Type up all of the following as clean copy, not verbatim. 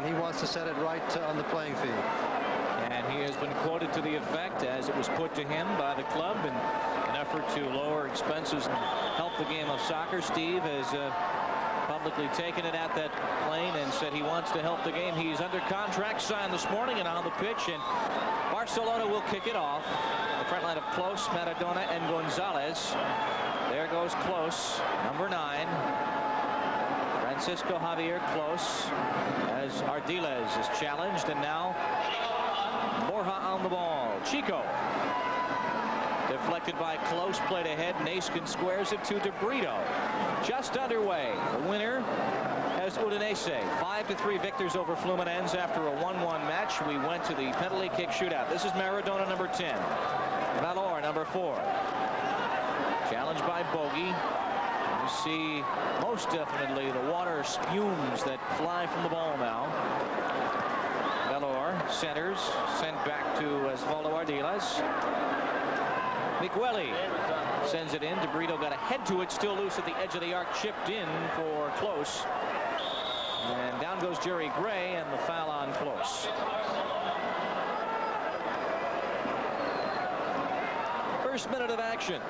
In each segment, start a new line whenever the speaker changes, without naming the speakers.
and he wants to set it right on the playing field.
And he has been quoted to the effect, as it was put to him by the club in an effort to lower expenses and help the game of soccer. Steve has publicly taken it at that plane and said he wants to help the game. He's under contract, signed this morning and on the pitch, and Barcelona will kick it off. The front line of Close, Maradona, and Gonzalez. There goes Close, number 9. Francisco Javier Close, as Ardiles is challenged, and now Borja on the ball. Chico deflected by Close, played ahead. Neeskens squares it to DeBrito. Just underway. The winner has Udinese. 5-3 victors over Fluminense after a 1-1 match. We went to the penalty kick shootout. This is Maradona, number 10. Valor, number 4. Challenged by Bogi. You see most definitely the water spumes that fly from the ball now. Valor centers, sent back to Osvaldo Ardiles. Migueli sends it in. DeBrito got a head to it, still loose at the edge of the arc, chipped in for Close. And down goes Jerry Gray, and the foul on Close. First minute of action.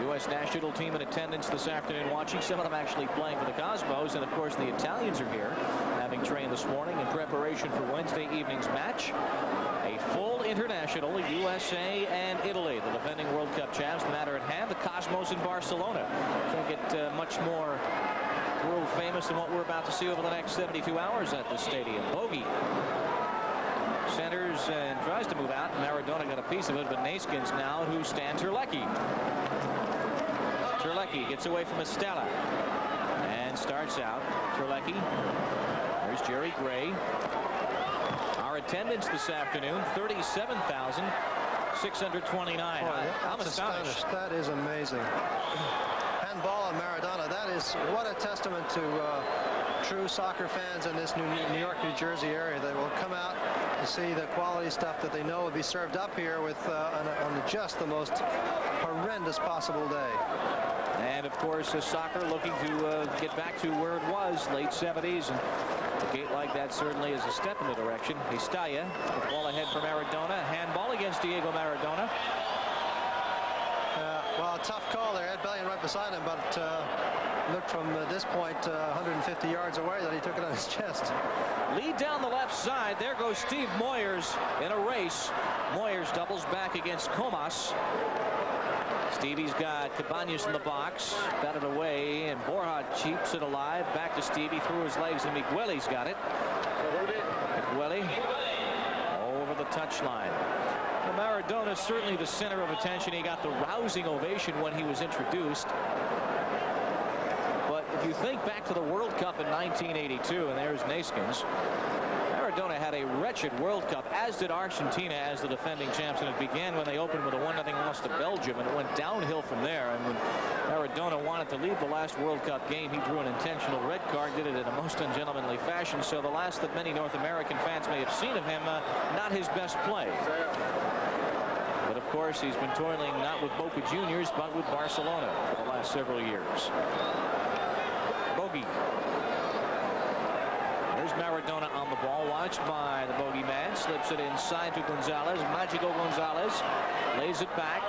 U.S. national team in attendance this afternoon watching. Some of them actually playing for the Cosmos. And, of course, the Italians are here, having trained this morning in preparation for Wednesday evening's match. A full international, USA and Italy, the defending World Cup champs. The matter at hand, the Cosmos in Barcelona. Can't get much more world famous than what we're about to see over the next 72 hours at the stadium. Bogi centers and tries to move out. Maradona got a piece of it, but Neeskens now, who stands Terlecki. Terlecki gets away from Estella and starts out. Terlecki. There's Jerry Gray. Our attendance this afternoon, 37,629. I'm astonished.
That is amazing. Handball on Maradona. That is what a testament to true soccer fans in this New York, New Jersey area. They will come out to see the quality stuff that they know will be served up here with on just the most horrendous possible day.
And of course, soccer looking to get back to where it was, late 70s, and a gate like that certainly is a step in the direction. Estalla, the ball ahead for Maradona. Handball against Diego Maradona.
Well, a tough call there. Ed Bellion right beside him, but looked from this point 150 yards away that he took it on his chest.
Lead down the left side. There goes Steve Moyers in a race. Moyers doubles back against Comas. Stevie's got Cabañas in the box, batted away, and Borja keeps it alive. Back to Stevie, through his legs, and Migueli's got it. Migueli over the touchline. Well, Maradona is certainly the center of attention. He got the rousing ovation when he was introduced. But if you think back to the World Cup in 1982, and there's Neeskens, Maradona had a wretched World Cup, as did Argentina as the defending champs, and it began when they opened with a 1-0 loss to Belgium, and it went downhill from there. And when Maradona wanted to leave the last World Cup game, he drew an intentional red card, did it in a most ungentlemanly fashion. So the last that many North American fans may have seen of him, not his best play. But of course, he's been toiling not with Boca Juniors, but with Barcelona for the last several years. Bogi. There's Maradona on the ball, watched by the bogey man. Slips it inside to Gonzalez. Magico Gonzalez lays it back.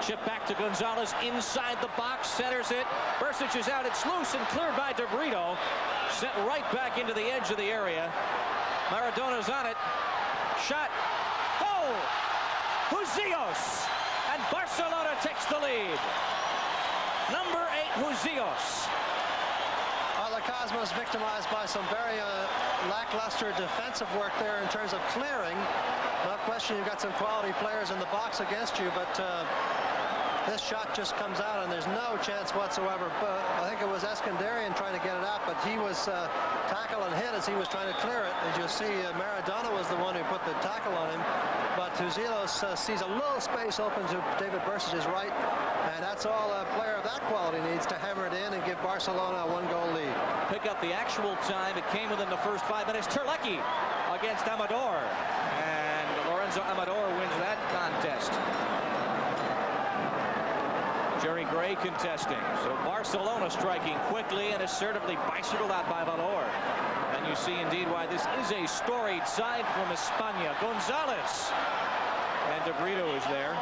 Chip back to Gonzalez inside the box. Centers it. Brcic is out. It's loose and cleared by DeBrito. Sent right back into the edge of the area. Maradona's on it. Shot. Goal! Husillos. And Barcelona takes the lead. Number 8, Husillos.
The Cosmos victimized by some very lackluster defensive work there in terms of clearing. No question you've got some quality players in the box against you, but this shot just comes out and there's no chance whatsoever. But I think it was Eskandarian trying to get it out, but he was tackled and hit as he was trying to clear it. As you'll see, Maradona was the one who put the tackle on him, but Husillos sees a little space open to David Brcic's right, and that's all a player of that quality needs to hammer it in and give Barcelona a 1-goal lead.
Pick up the actual time. It came within the first 5 minutes. Terlecki against Amador, and Lorenzo Amador wins that contest. Jerry Gray contesting. So Barcelona striking quickly and assertively, bicycled out by Valor. And And you see indeed why this is a storied side from España. Gonzalez. And DeBrito is there.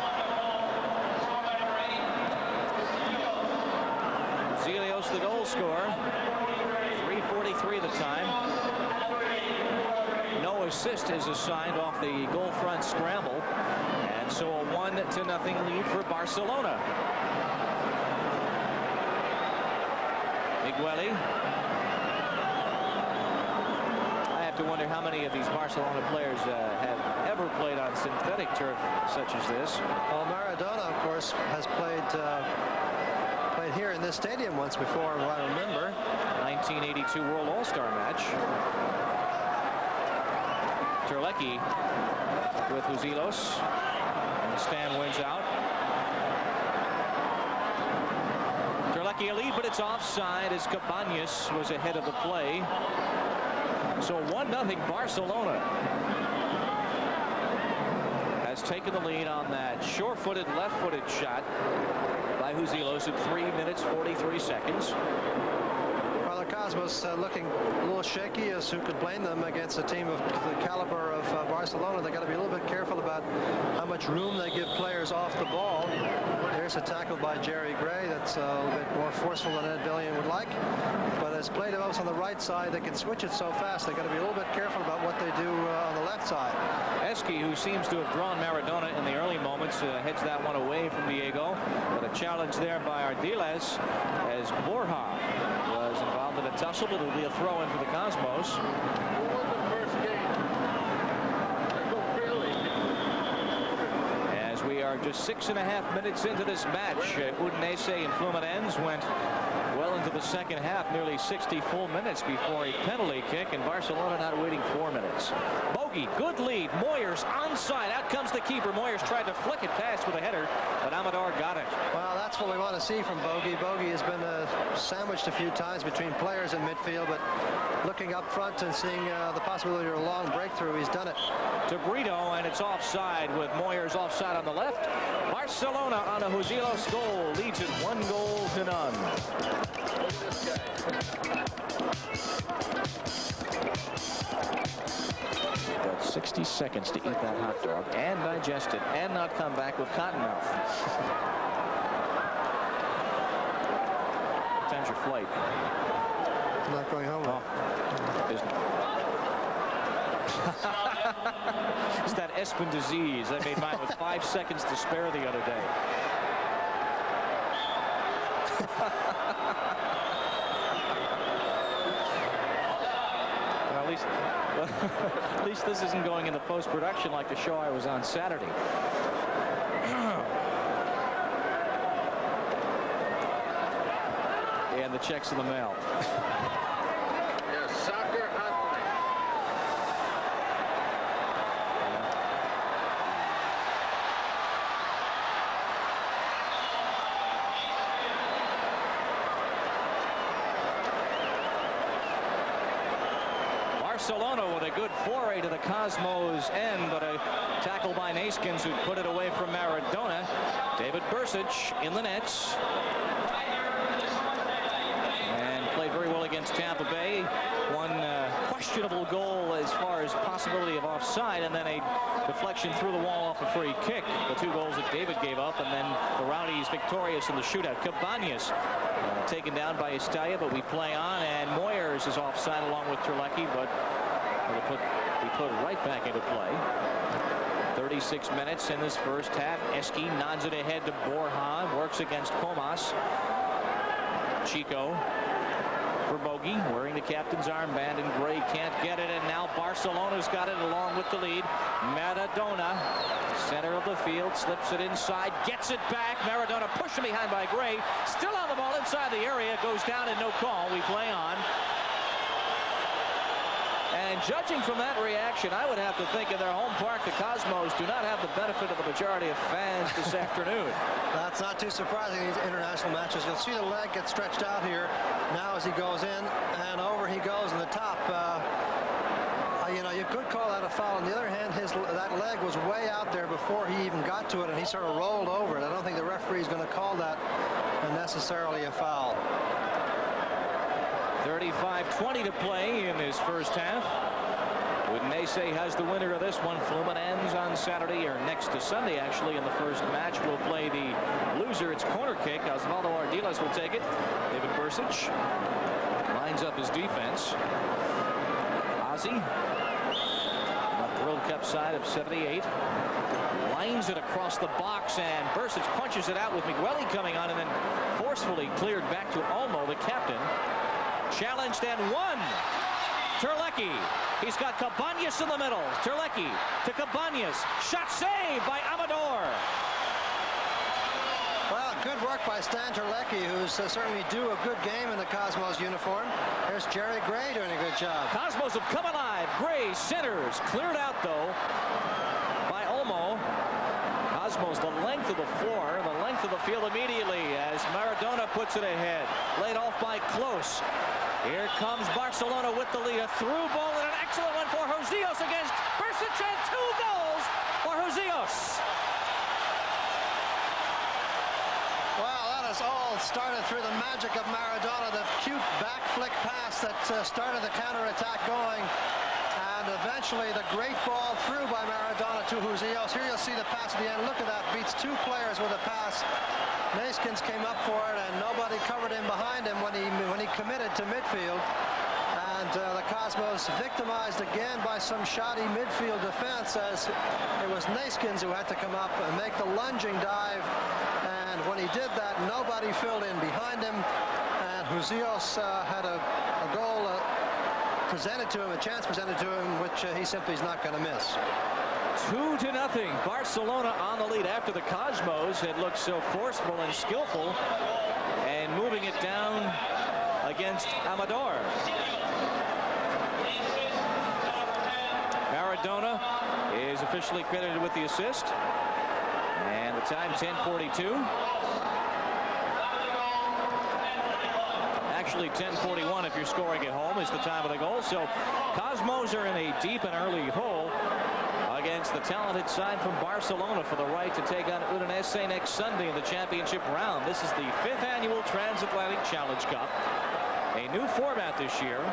Husillos, the goal scorer. 3:43 the time. No assist is assigned off the goal front scramble. And so a 1-0 lead for Barcelona. Migueli. I have to wonder how many of these Barcelona players have ever played on synthetic turf such as this.
Well, Maradona, of course, has played here in this stadium once before, if I remember.
1982 World All-Star match. Terlecki with Husillos. And the stand wins out. Terlecki a lead, but it's offside as Cabañas was ahead of the play. So 1-0 Barcelona has taken the lead on that sure-footed, left-footed shot by Husillos at 3 minutes 43 seconds.
Well, the Cosmos looking a little shaky, as who could blame them against a team of the caliber of Barcelona. They got to be a little bit careful about how much room they give players off the ball. There's a tackle by Jerry Gray that's a little bit more forceful than Ed Bellion would like. But as play develops on the right side, they can switch it so fast. They got to be a little bit careful about what they do on the left side.
Eski, who seems to have drawn Maradona in the early moments, heads that one away from Diego. But a challenge there by Ardiles as Borja was involved in a tussle, but it'll be a throw in for the Cosmos. As we are just 6.5 minutes into this match, Udinese and Fluminense went well into the second half, nearly 60 full minutes before a penalty kick, and Barcelona not waiting 4 minutes. Bogi, good lead. Moyers onside. Out comes the keeper. Moyers tried to flick it past with a header, but Amador got it.
Well, that's what we want to see from Bogi. Bogi has been sandwiched a few times between players in midfield, but looking up front and seeing the possibility of a long breakthrough, he's done it.
DeBrito, and it's offside with Moyers offside on the left. Barcelona on a Husillos goal leads it 1-0. Got 60 seconds to eat that hot dog and digest it and not come back with cotton mouth. What time's your flight?
I'm not going home.
Oh. It's that Espen disease. I made mine with 5 seconds to spare the other day. At least this isn't going into post-production like the show I was on Saturday. And the check's in the mail.
Soccer hotline.
Barcelona with a good foray to the Cosmos end, but a tackle by Neeskens who put it away from Maradona. David Brcic in the nets. And played very well against Tampa Bay. One questionable goal as far as possibility of offside, and then a deflection through the wall off a free kick. The 2 goals that David gave up, and then the Rowdies victorious in the shootout. Cabañas taken down by Estella, but we play on, and Moyers is offside along with Terlecki, but he put right back into play. 36 minutes in this first half. Eski nods it ahead to Borja, works against Comas. Chico for Bogi, wearing the captain's armband in gray, can't get it, and now Barcelona's got it along with the lead. Maradona, center of the field, slips it inside, gets it back. Maradona pushing behind by Gray, still on the ball inside the area, goes down and no call. We play on. And judging from that reaction, I would have to think in their home park, the Cosmos do not have the benefit of the majority of fans this afternoon.
That's not too surprising in these international matches. You'll see the leg get stretched out here now as he goes in, and over he goes in the top. You know, you could call that a foul. On the other hand, that leg was way out there before he even got to it, and he sort of rolled over it. I don't think the referee is going to call that necessarily a foul.
35-20 to play in this first half. Udinese has the winner of this one. Fluminense on Saturday, or next to Sunday actually, in the first match will play the loser. It's corner kick. Osvaldo Ardiles will take it. David Brcic lines up his defense. Ozzy, the World Cup side of 78, lines it across the box, and Brcic punches it out with Migueli coming on, and then forcefully cleared back to Olmo, the captain. Challenged and won. Terlecki. He's got Cabañas in the middle. Terlecki to Cabañas. Shot saved by Amador.
Well, good work by Stan Terlecki, who's certainly due a good game in the Cosmos uniform. There's Jerry Gray doing a good job.
Cosmos have come alive. Gray centers. Cleared out, though, by Olmo. Cosmos the length of the floor, the length of the field immediately as Maradona puts it ahead. Laid off by Close. Here comes Barcelona with the lead. A through ball and an excellent one for Husillos against Brcic, and 2 goals for Husillos.
Well, that has all started through the magic of Maradona, the cute back flick pass that started the counterattack going. And eventually the great ball through by Maradona to Husillos. Here you'll see the pass at the end. Look at that. Beats 2 players with a pass. Neeskens came up for it, and nobody covered him behind him when he committed to midfield. And the Cosmos victimized again by some shoddy midfield defense, as it was Neeskens who had to come up and make the lunging dive. And when he did that, nobody filled in behind him. And Husillos had a goal presented to him, a chance presented to him, which he simply is not going to miss.
2-0. Barcelona on the lead after the Cosmos had looked so forceful and skillful and moving it down against Amador. Maradona is officially credited with the assist, and the time 10:42. Actually 10:41 if you're scoring at home is the time of the goal. So Cosmos are in a deep and early hole against the talented side from Barcelona for the right to take on Udinese next Sunday in the championship round. This is the 5th annual Transatlantic Challenge Cup. A new format this year.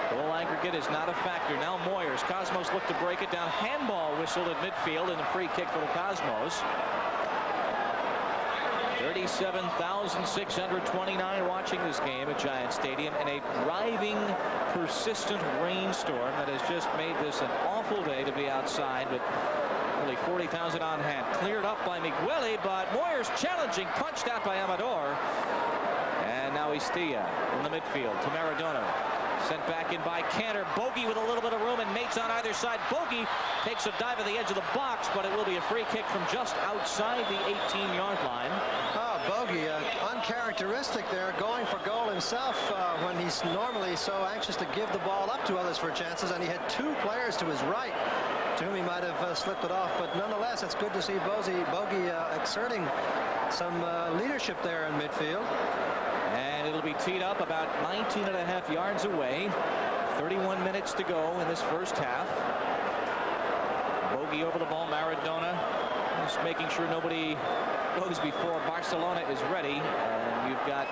Goal aggregate is not a factor. Now Moyers. Cosmos look to break it down. Handball whistled at midfield and a free kick for the Cosmos. 37,629 watching this game at Giant Stadium in a driving, persistent rainstorm that has just made this an awful day to be outside, with only 40,000 on hand. Cleared up by Migueli, but Moyers challenging, punched out by Amador. And now Istilla in the midfield to Maradona. Sent back in by Canter. Bogi with a little bit of room and mates on either side. Bogi takes a dive at the edge of the box, but it will be a free kick from just outside the 18-yard line.
Oh, Bogi, uncharacteristic there, going for goal himself when he's normally so anxious to give the ball up to others for chances, and he had 2 players to his right to whom he might have slipped it off. But nonetheless, it's good to see Bogi exerting some leadership there in midfield.
And it'll be teed up about 19.5 yards away. 31 minutes to go in this first half. Bogi over the ball. Maradona just making sure nobody goes before Barcelona is ready. And you've got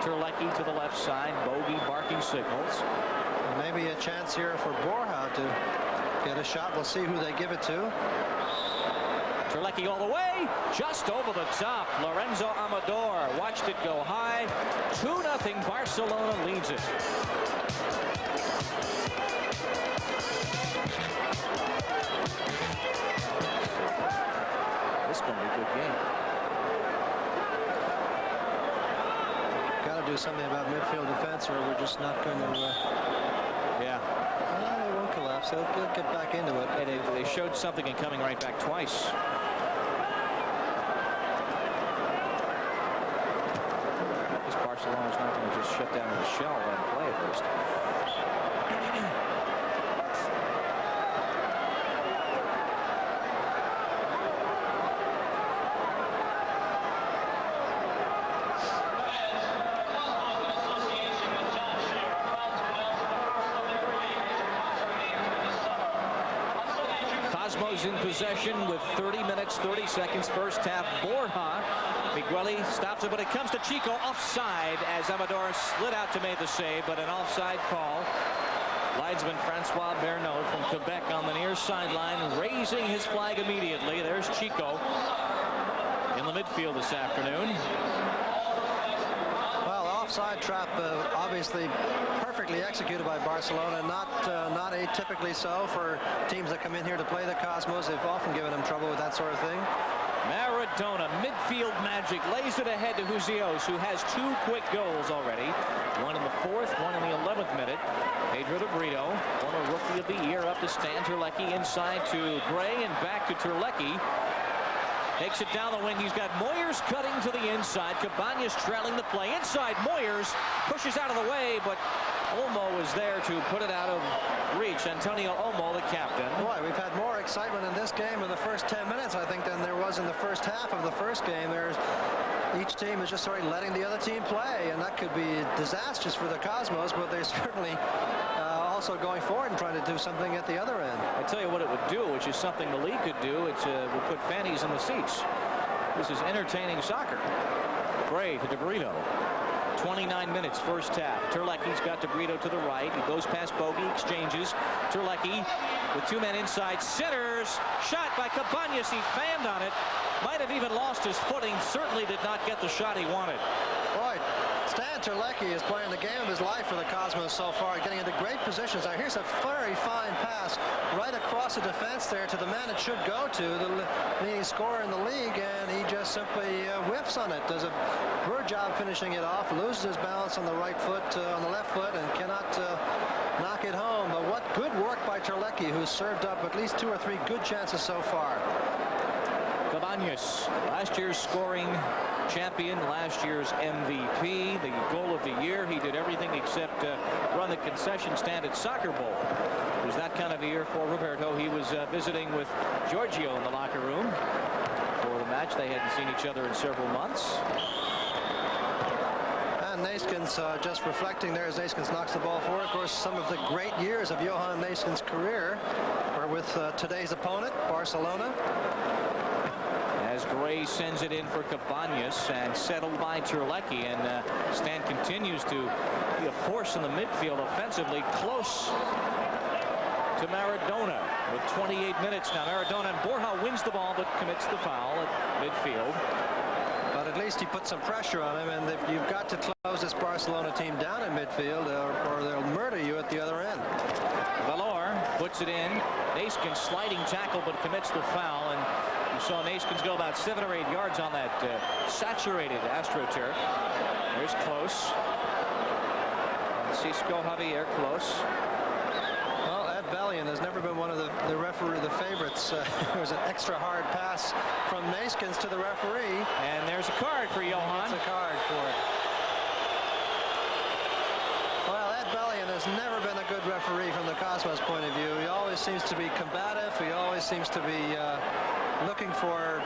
Terlecki to the left side. Bogi barking signals.
Maybe a chance here for Borja to get a shot. We'll see who they give it to.
Terlecki all the way, just over the top. Lorenzo Amador watched it go high. 2-0. Barcelona leads it. This is going to be a good game.
Got to do something about midfield defense, or we're just not going to.
Yeah.
They won't collapse. They'll get back into it.
And they showed something in coming right back twice. Barcelona's not going to just shut down the shell and play at least. Cosmos in possession with 30 minutes, 30 seconds first half. Borja Migueli stops it, but it comes to Chico offside as Amador slid out to make the save, but an offside call. Linesman Francois Bernot from Quebec on the near sideline, raising his flag immediately. There's Chico in the midfield this afternoon.
Well, offside trap obviously perfectly executed by Barcelona. Not atypically so for teams that come in here to play the Cosmos. They've often given them trouble with that sort of thing.
Maradona, midfield magic, lays it ahead to Husillos, who has 2 quick goals already. One in the 4th, one in the 11th minute. Pedro DeBrito, former Rookie of the Year, up to Stan Terlecki, inside to Gray and back to Terlecki. Takes it down the wing. He's got Moyers cutting to the inside. Cabañas trailing the play. Inside, Moyers pushes out of the way, but Olmo is there to put it out of reach. Antonio Olmo, the captain.
Boy, we've had more excitement in this game in the first 10 minutes, I think, than there was in the first half of the first game. Each team is just sort of letting the other team play, and that could be disastrous for the Cosmos, but they're certainly also going forward and trying to do something at the other end.
I tell you what it would do, which is something the league could do. It would put fannies in the seats. This is entertaining soccer. Gray to DeBrito. 29 minutes, first half. Terlecki's got DeBrito to the right. He goes past Bogi, exchanges. Terlecki with 2 men inside. Centers. Shot by Cabañas. He fanned on it. Might have even lost his footing. Certainly did not get the shot he wanted.
Boy, Stan Terlecki is playing the game of his life for the Cosmos so far, getting into great positions. Now here's a very fine pass right across the defense there to the man it should go to, the leading scorer in the league, and he just simply whiffs on it. Does a poor job finishing it off, loses his balance on the right foot, on the left foot, and cannot knock it home. But what good work by Terlecki, who's served up at least 2 or 3 good chances so far.
Cabañas, last year's scoring champion, last year's MVP, the goal of the year. He did everything except run the concession stand at Soccer Bowl. It was that kind of a year for Roberto. He was visiting with Giorgio in the locker room for the match. They hadn't seen each other in several months.
And Neeskens just reflecting there as Neeskens knocks the ball forward. Of course, some of the great years of Johan Neeskens' career are with today's opponent, Barcelona.
As Gray sends it in for Cabañas and settled by Terlecki, and Stan continues to be a force in the midfield offensively, close to Maradona with 28 minutes now. Maradona, and Borja wins the ball but commits the foul at midfield.
But at least he put some pressure on him, and you've got to close this Barcelona team down in midfield or they'll murder you at the other end.
Valor puts it in. Neeskens sliding tackle but commits the foul, and you saw Neeskens go about 7 or 8 yards on that saturated AstroTurf. There's Close. Francisco Javier Close.
Well, Ed Bellion has never been one of the favorites. There was an extra hard pass from Neeskens to the referee.
And there's a card for Johan.
It's a card for it. Well, Ed Bellion has never been a good referee from the Cosmos point of view. He always seems to be combative. He always seems to be looking for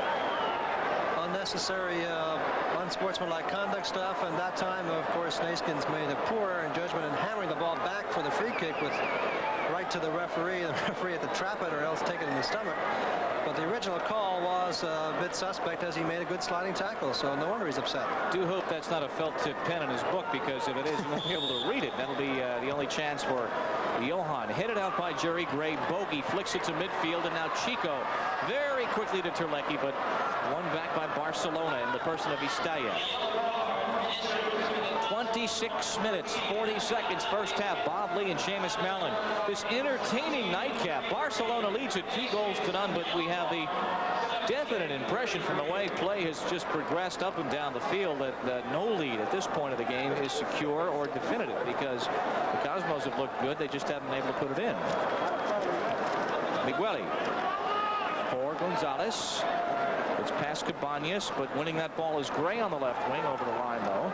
unnecessary, unsportsmanlike conduct stuff. And that time, of course, Neeskens made a poor error in judgment in hammering the ball back for the free kick with right to the referee. The referee had to trap it or else take it in the stomach. But the original call was a bit suspect as he made a good sliding tackle, so no wonder he's upset.
Do hope that's not a felt tip pen in his book, because if it is, we won't be able to read it. That'll be the only chance for Johan. Headed out by Jerry Gray. Bogi flicks it to midfield, and now Chico very quickly to Terlecki, but won back by Barcelona in the person of Istaya. 26 minutes, 40 seconds, first half. Bob Lee and Seamus Mallon. This entertaining nightcap. Barcelona leads at 2-0-0, but we have the definite impression from the way play has just progressed up and down the field that no lead at this point of the game is secure or definitive, because the Cosmos have looked good. They just haven't been able to put it in. Migueli for Gonzalez. It's past Cabañas, but winning that ball is Gray on the left wing, over the line though.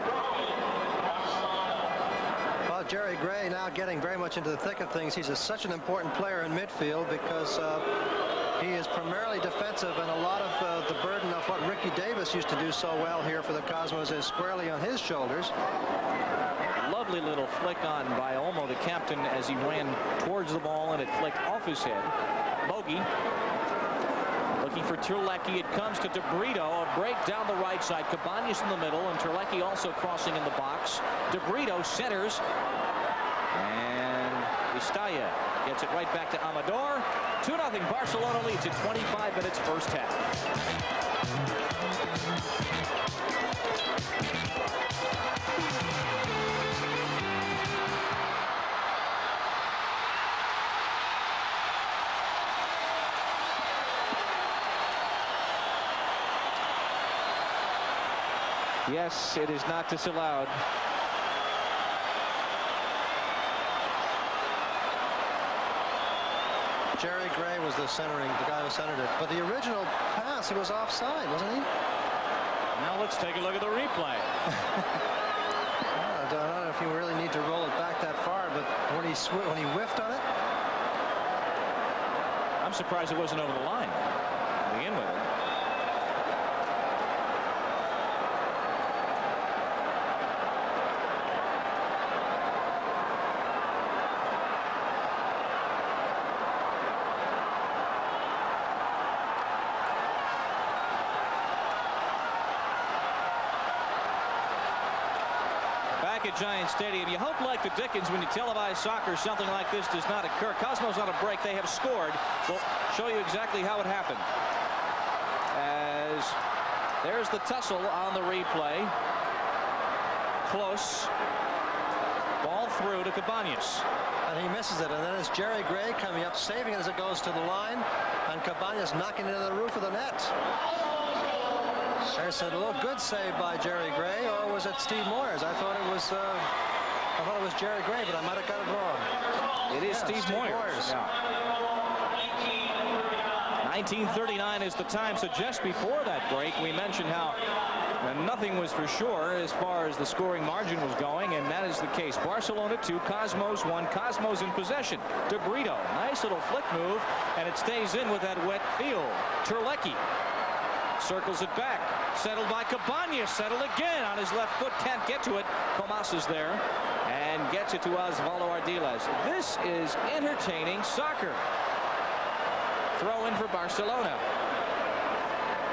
Well, Jerry Gray now getting very much into the thick of things. He's such an important player in midfield because he is primarily defensive, and a lot of the burden of what Ricky Davis used to do so well here for the Cosmos is squarely on his shoulders.
Lovely little flick on by Olmo, the captain, as he ran towards the ball, and it flicked off his head. Bogi Terlecki for Terlecki. It comes to DeBrito. A break down the right side. Cabañas in the middle, and Terlecki also crossing in the box. DeBrito centers. And Istaya gets it right back to Amador. 2-0. Barcelona leads at 25 minutes first half. Yes, it is not disallowed.
Jerry Gray was the guy who centered it. But the original pass, he was offside, wasn't he?
Now let's take a look at the replay.
I don't know if you really need to roll it back that far, but when he whiffed on it.
I'm surprised it wasn't over the line to begin with. At Giant Stadium, you hope like the Dickens when you televise soccer something like this does not occur. Cosmos on a break. They have scored. We'll show you exactly how it happened. As there's the tussle on the replay. Close. Ball through to Cabañas.
And he misses it. And then it's Jerry Gray coming up, saving it as it goes to the line. And Cabañas knocking it into the roof of the net. There's a little good save by Jerry Gray, or was it Steve Moyers? I thought it was Jerry Gray, but I might have got it wrong.
It is Steve Moyers. Yeah. 1939 is the time. So just before that break, we mentioned how nothing was for sure as far as the scoring margin was going, and that is the case. Barcelona 2, Cosmos 1. Cosmos in possession. DeBrito, nice little flick move, and it stays in with that wet field. Terlecki circles it back. Settled by Cabañas. Settled again on his left foot. Can't get to it. Comas is there and gets it to Osvaldo Ardiles. This is entertaining soccer. Throw in for Barcelona.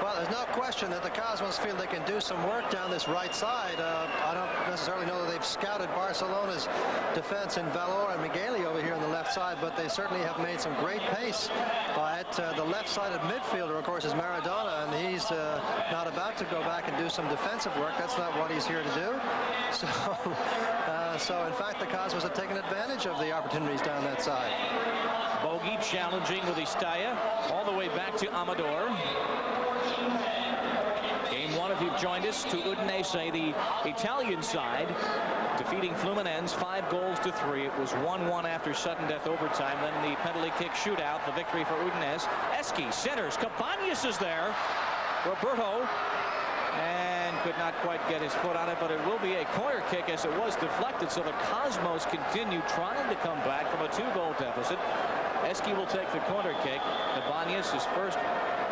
Well, there's no question that the Cosmos feel they can do some work down this right side. I don't necessarily know that they've scouted Barcelona's defense in Valor and Migueli over here on the left side, but they certainly have made some great pace by it. The left-sided midfielder, of course, is Maradona, and he's not about to go back and do some defensive work. That's not what he's here to do. So in fact, the Cosmos have taken advantage of the opportunities down that side.
Bogi challenging with Istaya all the way back to Amador. Game 1, if you've joined us, to Udinese, the Italian side, defeating Fluminense 5-3. It was 1-1 after sudden death overtime. Then the penalty kick shootout, the victory for Udinese. Eski centers. Cabañas is there. Roberto, and could not quite get his foot on it, but it will be a corner kick as it was deflected. So the Cosmos continue trying to come back from a 2-goal deficit. Eski will take the corner kick. Cabañas, his first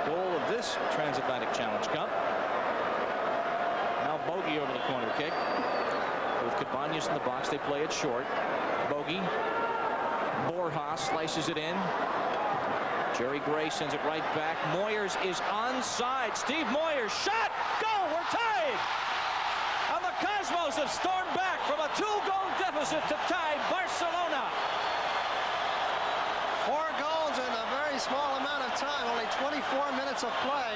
goal of this Transatlantic Challenge Cup. Now Bogi over the corner kick. With Cabañas in the box, they play it short. Bogi. Borja slices it in. Jerry Gray sends it right back. Moyers is onside. Steve Moyers shot. Goal. We're tied. And the Cosmos have stormed back from a 2-goal deficit to tie Barcelona.
4 goals in a very small amount of time. Only 24 minutes of play.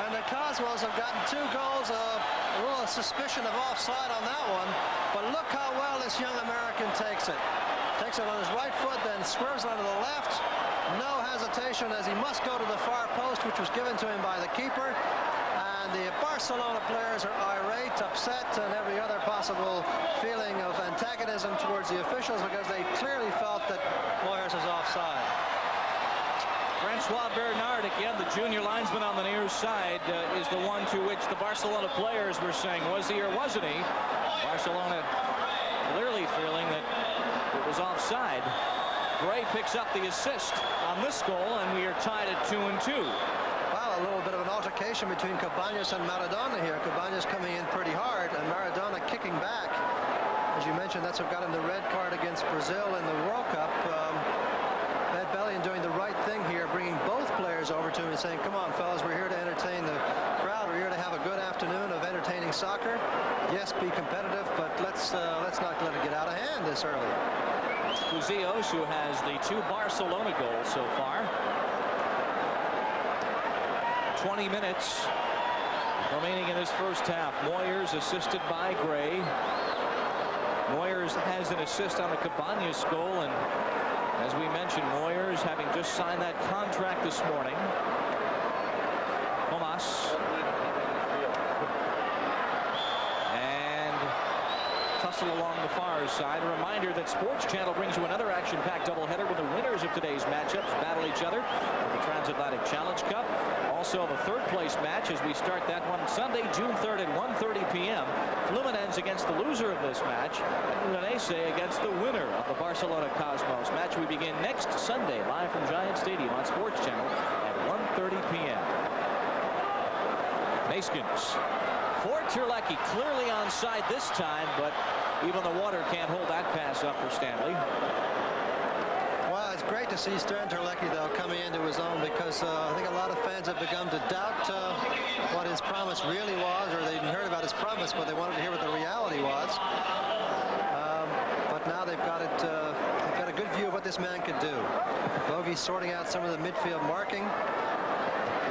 And the Cosmos have gotten 2 goals. A little suspicion of offside on that one. But look how well this young American takes it. Takes it on his right foot, then swerves onto the left. No hesitation as he must go to the far post, which was given to him by the keeper. And the Barcelona players are irate, upset, and every other possible feeling of antagonism towards the officials because they clearly felt that Moyers was offside.
Francois Bernard, again, the junior linesman on the near side, is the one to which the Barcelona players were saying, was he or wasn't he? Barcelona clearly feeling that it was offside. Gray picks up the assist on this goal, and we are tied at 2-2.
Well, a little bit of an altercation between Cabañas and Maradona here. Cabañas coming in pretty hard, and Maradona kicking back. As you mentioned, that's what got him the red card against Brazil in the World Cup. Ed Bellion doing the right thing here, bringing both players over to him and saying, come on, fellas. soccer. Yes, be competitive, but let's not let it get out of hand this early.
Husillos, who has the 2 Barcelona goals so far. 20 minutes remaining in this first half. Moyers assisted by Gray. Moyers has an assist on the Cabañas goal, and as we mentioned, Moyers having just signed that contract this morning. Comas. Tussle along the far side. A reminder that Sports Channel brings you another action-packed doubleheader with the winners of today's matchups battle each other with the Transatlantic Challenge Cup. Also the third-place match as we start that one Sunday, June 3rd at 1:30 p.m. Fluminense against the loser of this match, and Udinese against the winner of the Barcelona Cosmos match. We begin next Sunday live from Giant Stadium on Sports Channel at 1:30 p.m. Neeskens for Terlecki, clearly onside this time, but even the water can't hold that pass up for Stanley.
Well, it's great to see Terlecki, though, coming into his own, because I think a lot of fans have begun to doubt what his promise really was, or they heard about his promise, but they wanted to hear what the reality was. But now they've got a good view of what this man could do. Bogey sorting out some of the midfield marking.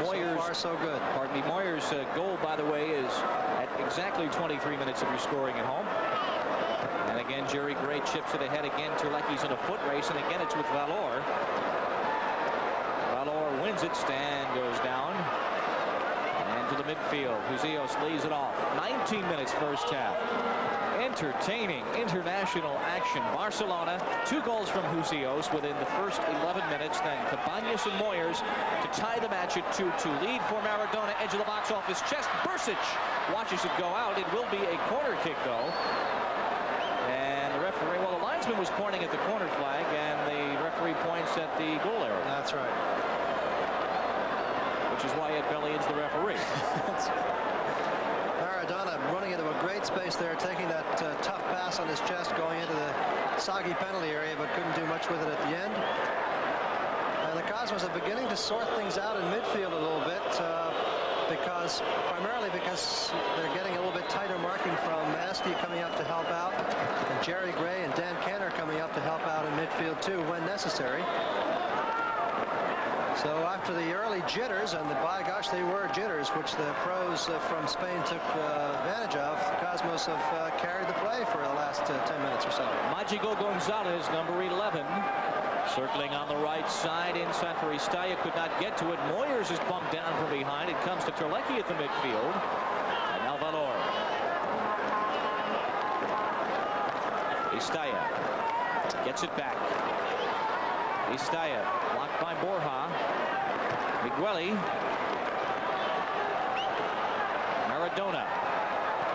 Moyers,
so far, so good.
Pardon me. Moyers' goal, by the way, is at exactly 23 minutes of your scoring at home. And again, Jerry Gray chips it ahead. Again, Terlecki's in a foot race, and again, it's with Valor. Valor wins it. Stan goes down. And to the midfield. Husillos lays it off. 19 minutes first half. Entertaining international action. Barcelona, 2 goals from Husillos within the first 11 minutes. Then Cabañas and Moyers to tie the match at 2-2. Lead for Maradona, edge of the box off his chest. Brcic watches it go out. It will be a corner kick, though. And the referee, well, the linesman was pointing at the corner flag, and the referee points at the goal area.
That's right.
Which is why Ed Bellian's the referee.
Maradona running into a great space there, taking that tough pass on his chest, going into the soggy penalty area, but couldn't do much with it at the end. And the Cosmos are beginning to sort things out in midfield a little bit, primarily because they're getting a little bit tighter marking from Eskey coming up to help out, and Jerry Gray and Dan Canter coming up to help out in midfield too when necessary. So after the early jitters, and by gosh, they were jitters, which the pros from Spain took advantage of, the Cosmos have carried the play for the last 10 minutes or so.
Mágico Gonzalez, number 11, circling on the right side inside for Istaya, could not get to it. Moyers is bumped down from behind. It comes to Terlecki at the midfield. And now Valor. Istaya gets it back. Istaya blocked by Borja. Migueli. Maradona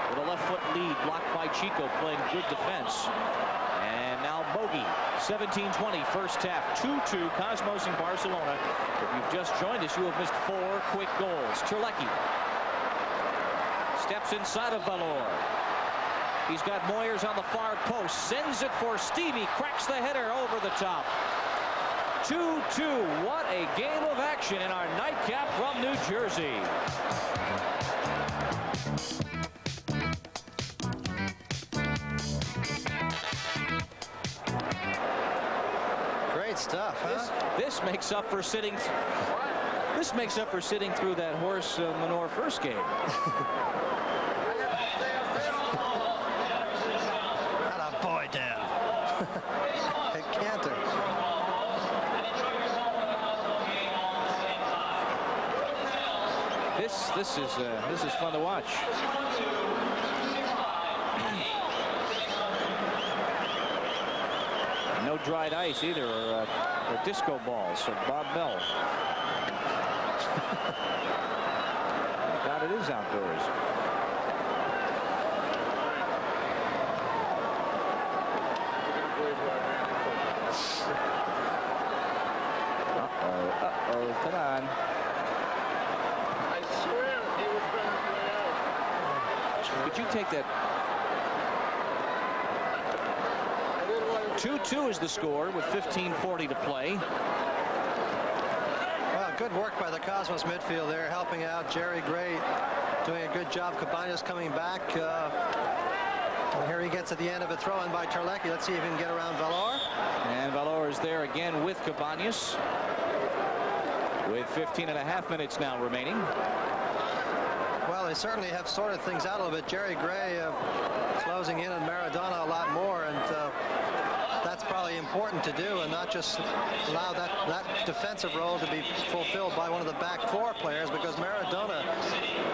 with a left foot lead, blocked by Chico, playing good defense. And now Bogey. 17-20 first half. 2-2 Cosmos in Barcelona. If you've just joined us, you have missed 4 quick goals. Terlecki steps inside of Valor. He's got Moyers on the far post. Sends it for Stevie. Cracks the header over the top. 2-2. What a game of action in our nightcap from New Jersey.
Great stuff, huh?
This makes up for sitting. This makes up for sitting through that horse manure first game.
Not a boy down. Hey, Canter.
This is fun to watch. No dried ice either, or disco balls from Bob Bell. God, it is outdoors. Uh-oh, come on. Could you take that? 2-2 is the score with 15:40 to play.
Well, good work by the Cosmos midfield there, helping out Jerry Gray doing a good job. Cabañas coming back. And here he gets at the end of a throw-in by Terlecki. Let's see if he can get around Valor.
And Valor is there again with Cabañas. With 15.5 minutes now remaining.
Well, they certainly have sorted things out a little bit. Jerry Gray closing in on Maradona a lot more, and that's probably important to do, and not just allow that defensive role to be fulfilled by one of the back four players, because Maradona,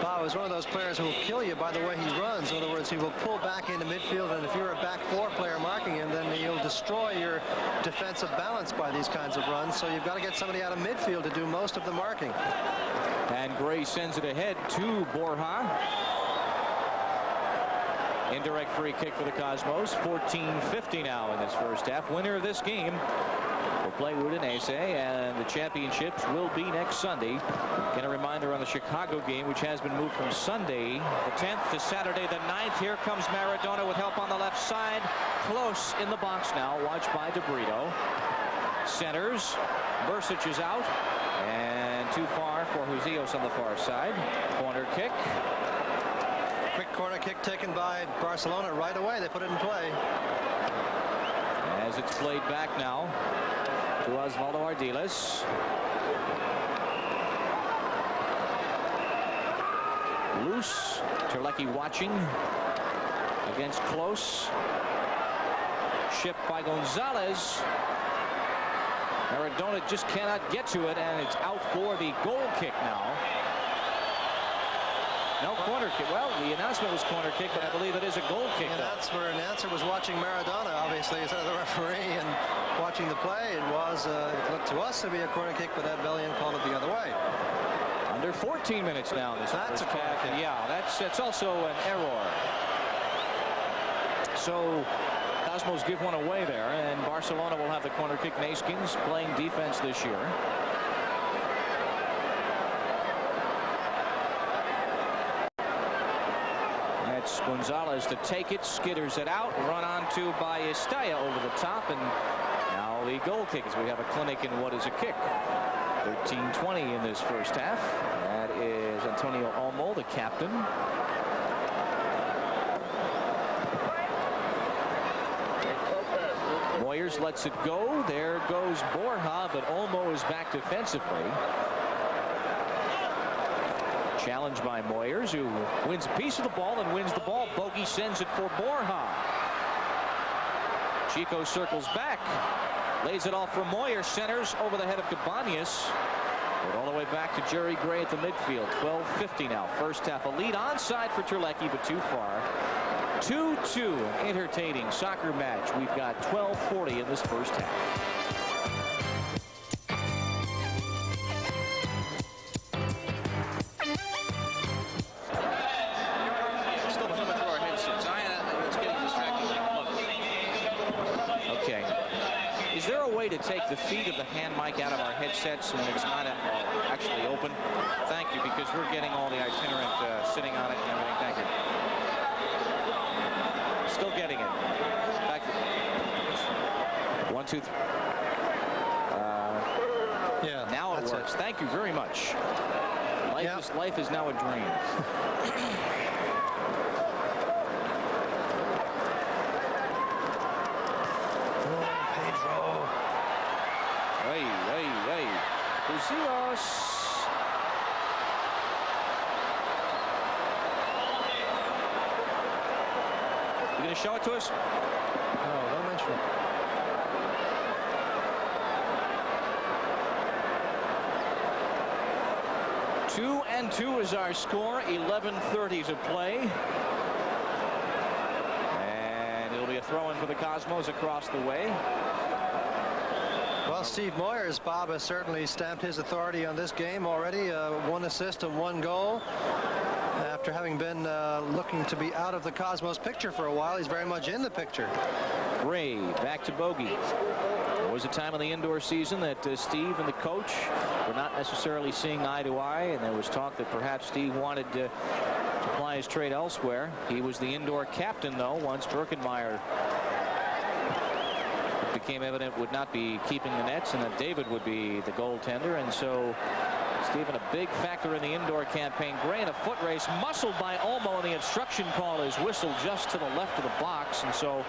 Bob, is one of those players who will kill you by the way he runs. In other words, he will pull back into midfield, and if you're a back four player marking him, then he'll destroy your defensive balance by these kinds of runs. So you've got to get somebody out of midfield to do most of the marking.
And Gray sends it ahead to Borja. Indirect free kick for the Cosmos. 14:50 now in this first half. Winner of this game will play Udinese, and the championships will be next Sunday. And a reminder on the Chicago game, which has been moved from Sunday the 10th to Saturday the 9th. Here comes Maradona with help on the left side. Close in the box now, watched by DeBrito. Centers. Brcic is out. And too far for Husillos on the far side. Corner kick.
Quick corner kick taken by Barcelona right away. They put it in play.
As it's played back now to Osvaldo Ardiles. Loose. Terlecki watching. Against close. Shipped by Gonzalez. Maradona just cannot get to it, and it's out for the goal kick now. No corner kick. Well, the announcement was corner kick, but I believe it is a goal kick.
And that's where an announcer was watching Maradona, obviously, instead of the referee, and watching the play. It looked to us to be a corner kick, but Ed Bellion called it the other way.
Under 14 minutes now in this
That's a corner kick.
Yeah, that's also an error. So Cosmos give one away there, and Barcelona will have the corner kick. Neeskens playing defense this year. That's Gonzalez to take it, skitters it out, run onto by Estella over the top, and now the goal kick as we have a clinic in what is a kick. 13:20 in this first half. That is Antonio Olmo, the captain. Moyers lets it go. There goes Borja, but Olmo is back defensively. Challenged by Moyers, who wins a piece of the ball and wins the ball. Bogey sends it for Borja. Chico circles back. Lays it off for Moyers. Centers over the head of Cabañas. But all the way back to Jerry Gray at the midfield. 12:50 now. First half. A lead onside for Terlecki, but too far. 2-2. Entertaining soccer match. We've got 12:40 in this first half. To take the feed of the hand mic out of our headsets and it's not actually open. Thank you, because we're getting all the itinerant sitting on it and everything. Thank you. Still getting it. Back. 1, 2, 3.
Yeah.
Now it works. Thank you very much. Life is now a dream. Husillos. You going to show it to us?
No, don't mention it.
Two and 2 is our score. 11:30 to play. And it'll be a throw-in for the Cosmos across the way.
Well, Steve Moyers, Bob, has certainly stamped his authority on this game already. 1 assist and 1 goal. After having been looking to be out of the Cosmos picture for a while, he's very much in the picture.
Gray back to Bogey. There was a time in the indoor season that Steve and the coach were not necessarily seeing eye to eye, and there was talk that perhaps Steve wanted to ply his trade elsewhere. He was the indoor captain, though, once Birkenmeyer became evident would not be keeping the nets, and that David would be the goaltender. And so Stephen, a big factor in the indoor campaign. Gray in a foot race, muscled by Olmo, and the obstruction call is whistled just to the left of the box, and so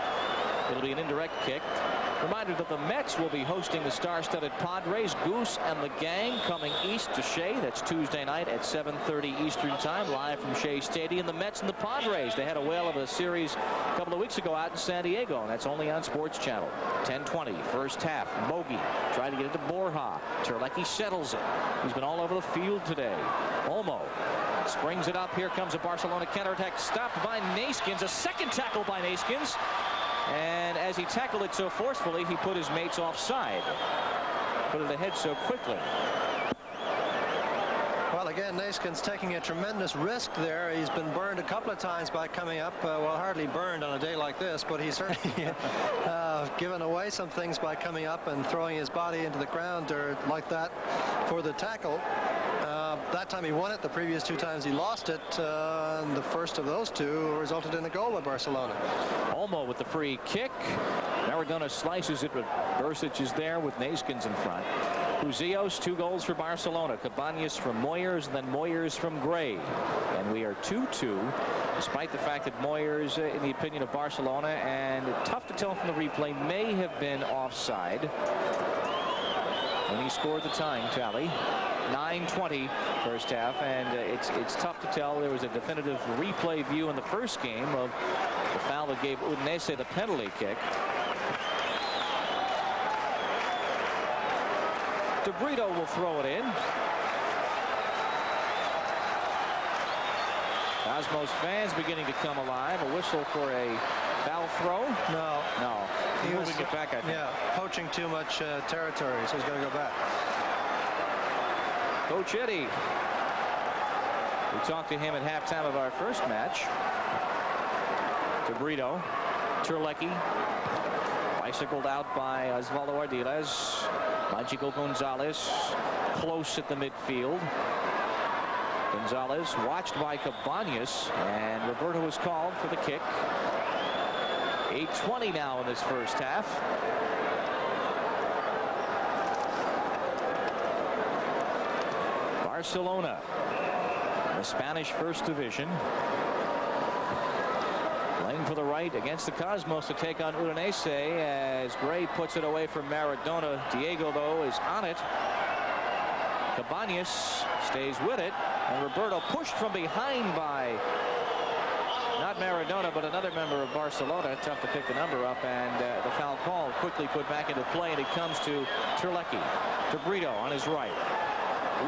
it'll be an indirect kick. Reminder that the Mets will be hosting the star-studded Padres. Goose and the gang coming east to Shea. That's Tuesday night at 7:30 Eastern Time, live from Shea Stadium. The Mets and the Padres, they had a whale of a series a couple of weeks ago out in San Diego, and that's only on Sports Channel. 10:20, first half. Bogi trying to get it to Borja. Terlecki settles it. He's been all over the field today. Olmo springs it up. Here comes a Barcelona counterattack, stopped by Neeskens. A second tackle by Neeskens. And as he tackled it so forcefully, he put his mates offside. Put it ahead so quickly.
Well, again, Neeskens taking a tremendous risk there. He's been burned a couple of times by coming up. Well, hardly burned on a day like this, but he's certainly given away some things by coming up and throwing his body into the ground or like that for the tackle. That time he won it. The previous two times he lost it. And the first of those two resulted in a goal by Barcelona.
Olmo with the free kick. Maradona slices it, but Brcic is there with Neeskens in front. Husillos, 2 goals for Barcelona. Cabañas from Moyers, and then Moyers from Gray. And we are 2-2, despite the fact that Moyers, in the opinion of Barcelona, and tough to tell from the replay, may have been offside when he scored the tying tally. 9:20 first half, and it's tough to tell. There was a definitive replay view in the first game of the foul that gave Udinese the penalty kick. DeBrito will throw it in. Cosmos fans beginning to come alive. A whistle for a foul throw. No. He was moving it back, I think.
Yeah, poaching too much territory, so he's got to go back.
Coach Eddie. We talked to him at halftime of our first match. DeBrito, Terlecki, bicycled out by Osvaldo Ardiles. Magico Gonzalez close at the midfield. Gonzalez watched by Cabañas, and Roberto was called for the kick. 8:20 now in this first half. Barcelona, the Spanish First Division, playing for the right against the Cosmos to take on Udinese as Gray puts it away from Maradona. Diego, though, is on it. Cabañas stays with it, and Roberto pushed from behind by not Maradona, but another member of Barcelona. Tough to pick the number up, and the foul call quickly put back into play, and it comes to Terlecki. DeBrito on his right,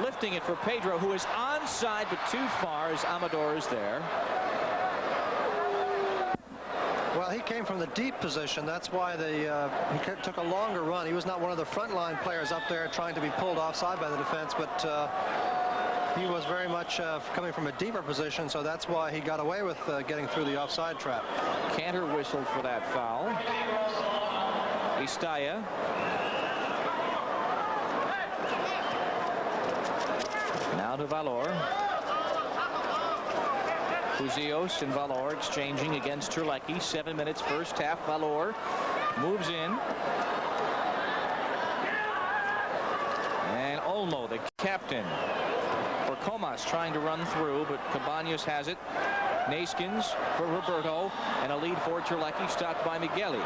lifting it for Pedro, who is onside but too far as Amador is there.
Well, he came from the deep position. That's why he took a longer run. He was not one of the frontline players up there trying to be pulled offside by the defense, but he was very much coming from a deeper position, so that's why he got away with getting through the offside trap.
Canter whistled for that foul. Istaya. Now to Valor. Husillos and Valor exchanging against Terlecki. 7 minutes first half. Valor moves in. And Olmo, the captain, for Comas, trying to run through, but Cabañas has it. Neeskens for Roberto, and a lead for Terlecki, stopped by Migueli.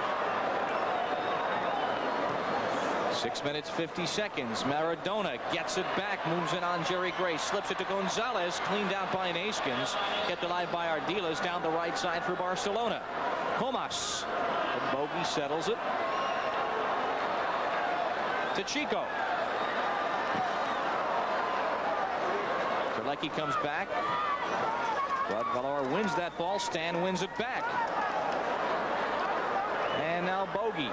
6 minutes 50 seconds. Maradona gets it back, moves in on Jerry Gray, slips it to Gonzalez, cleaned out by Neeskens, kept alive by Ardiles down the right side for Barcelona. Comas, and Bogi settles it to Chico. Terlecki comes back, but Valor wins that ball. Stan wins it back, and now Bogi.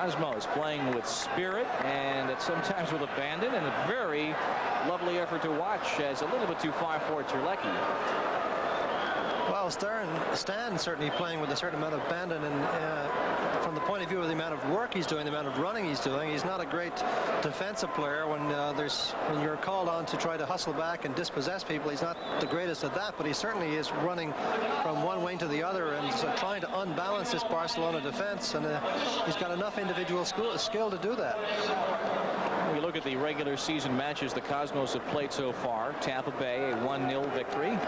Cosmos playing with spirit and sometimes with abandon, and a very lovely effort to watch as a little bit too far for Terlecki.
Well, Stan certainly playing with a certain amount of abandon, and from the point of view of the amount of work he's doing, the amount of running he's doing, he's not a great defensive player. When you're called on to try to hustle back and dispossess people, he's not the greatest at that, but he certainly is running from one wing to the other and trying to unbalance this Barcelona defense, and he's got enough individual skill to do that.
We look at the regular season matches the Cosmos have played so far. Tampa Bay, a 1-0 victory.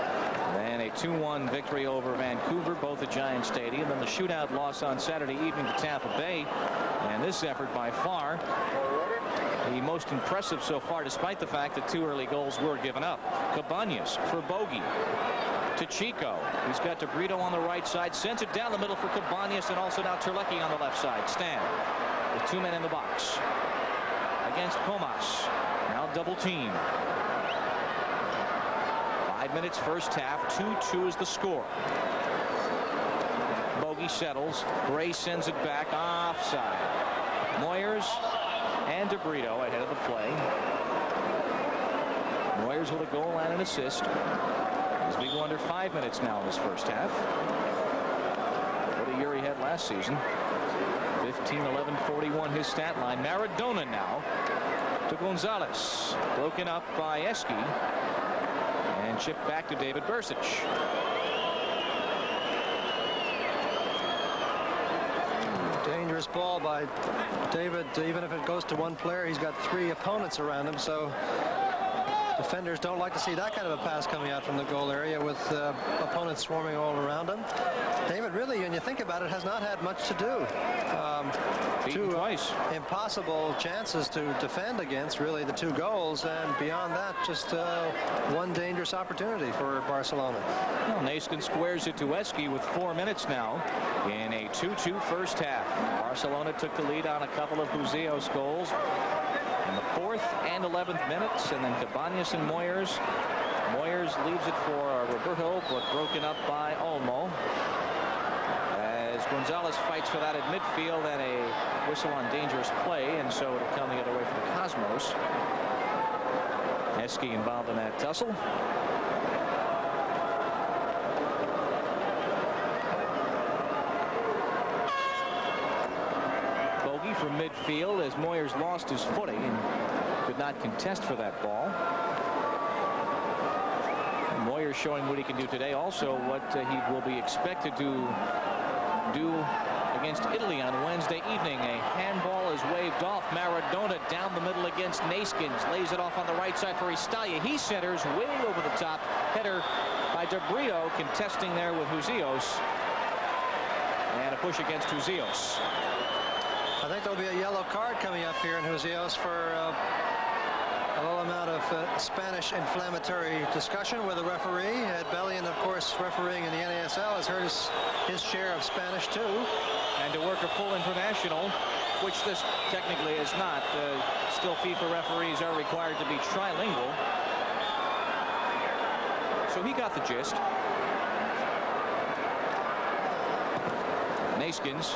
Then a 2-1 victory over Vancouver, both at Giant Stadium. Then the shootout loss on Saturday evening to Tampa Bay. And this effort by far the most impressive so far, despite the fact that 2 early goals were given up. Cabañas for Bogi. To Chico. He's got DeBrito on the right side. Sends it down the middle for Cabañas, and also now Terlecki on the left side. Stan with 2 men in the box against Comas. Now double team. 5 minutes first half. 2-2 is the score. Bogi settles. Gray sends it back. Offside. Moyers and DeBrito ahead of the play. Moyers with a goal and an assist. As we go under 5 minutes now in this first half. What a year he had last season. 15-11-41 his stat line. Maradona now to Gonzalez. Broken up by Eski. And chipped back to David Brcic.
Dangerous ball by David. Even if it goes to one player, he's got 3 opponents around him, so defenders don't like to see that kind of a pass coming out from the goal area with opponents swarming all around him. David really, when you think about it, has not had much to do. 2
twice.
Impossible chances to defend against, really, the 2 goals, and beyond that, just 1 dangerous opportunity for Barcelona.
Well, Neeskens squares it to Eski with 4 minutes now in a 2-2 first half. Barcelona took the lead on a couple of Husillos goals in the 4th and 11th minutes, and then Cabañas and Moyers. Moyers leaves it for Roberto, but broken up by Olmo. As Gonzalez fights for that at midfield, and a whistle on dangerous play, and so it'll come the other way for the Cosmos. Eski involved in that tussle. From midfield as Moyers lost his footing and could not contest for that ball. And Moyers showing what he can do today, also what he will be expected to do against Italy on Wednesday evening. A handball is waved off. Maradona down the middle against Neeskens, lays it off on the right side for Istaya. He centers way over the top. Header by DeBrito, contesting there with Husillos, and a push against Husillos.
I think there'll be a yellow card coming up here in Husillos for a little amount of Spanish inflammatory discussion with the referee. Bellion, of course, refereeing in the NASL, has heard his share of Spanish too.
And to work a full international, which this technically is not. Still, FIFA referees are required to be trilingual. So he got the gist. Neeskens.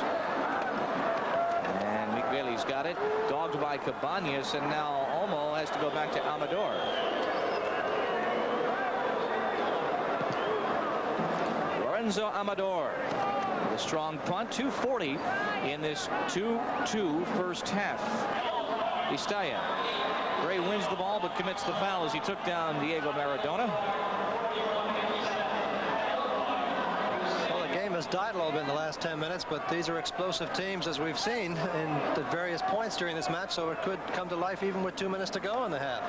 Migueli's got it, dogged by Cabañas, and now Olmo has to go back to Amador. Lorenzo Amador with a strong punt. 2:40 in this 2-2 first half. Istaya. Gray wins the ball but commits the foul as he took down Diego Maradona.
Has died a little bit in the last 10 minutes, but these are explosive teams, as we've seen in the various points during this match, so it could come to life even with 2 minutes to go in the half.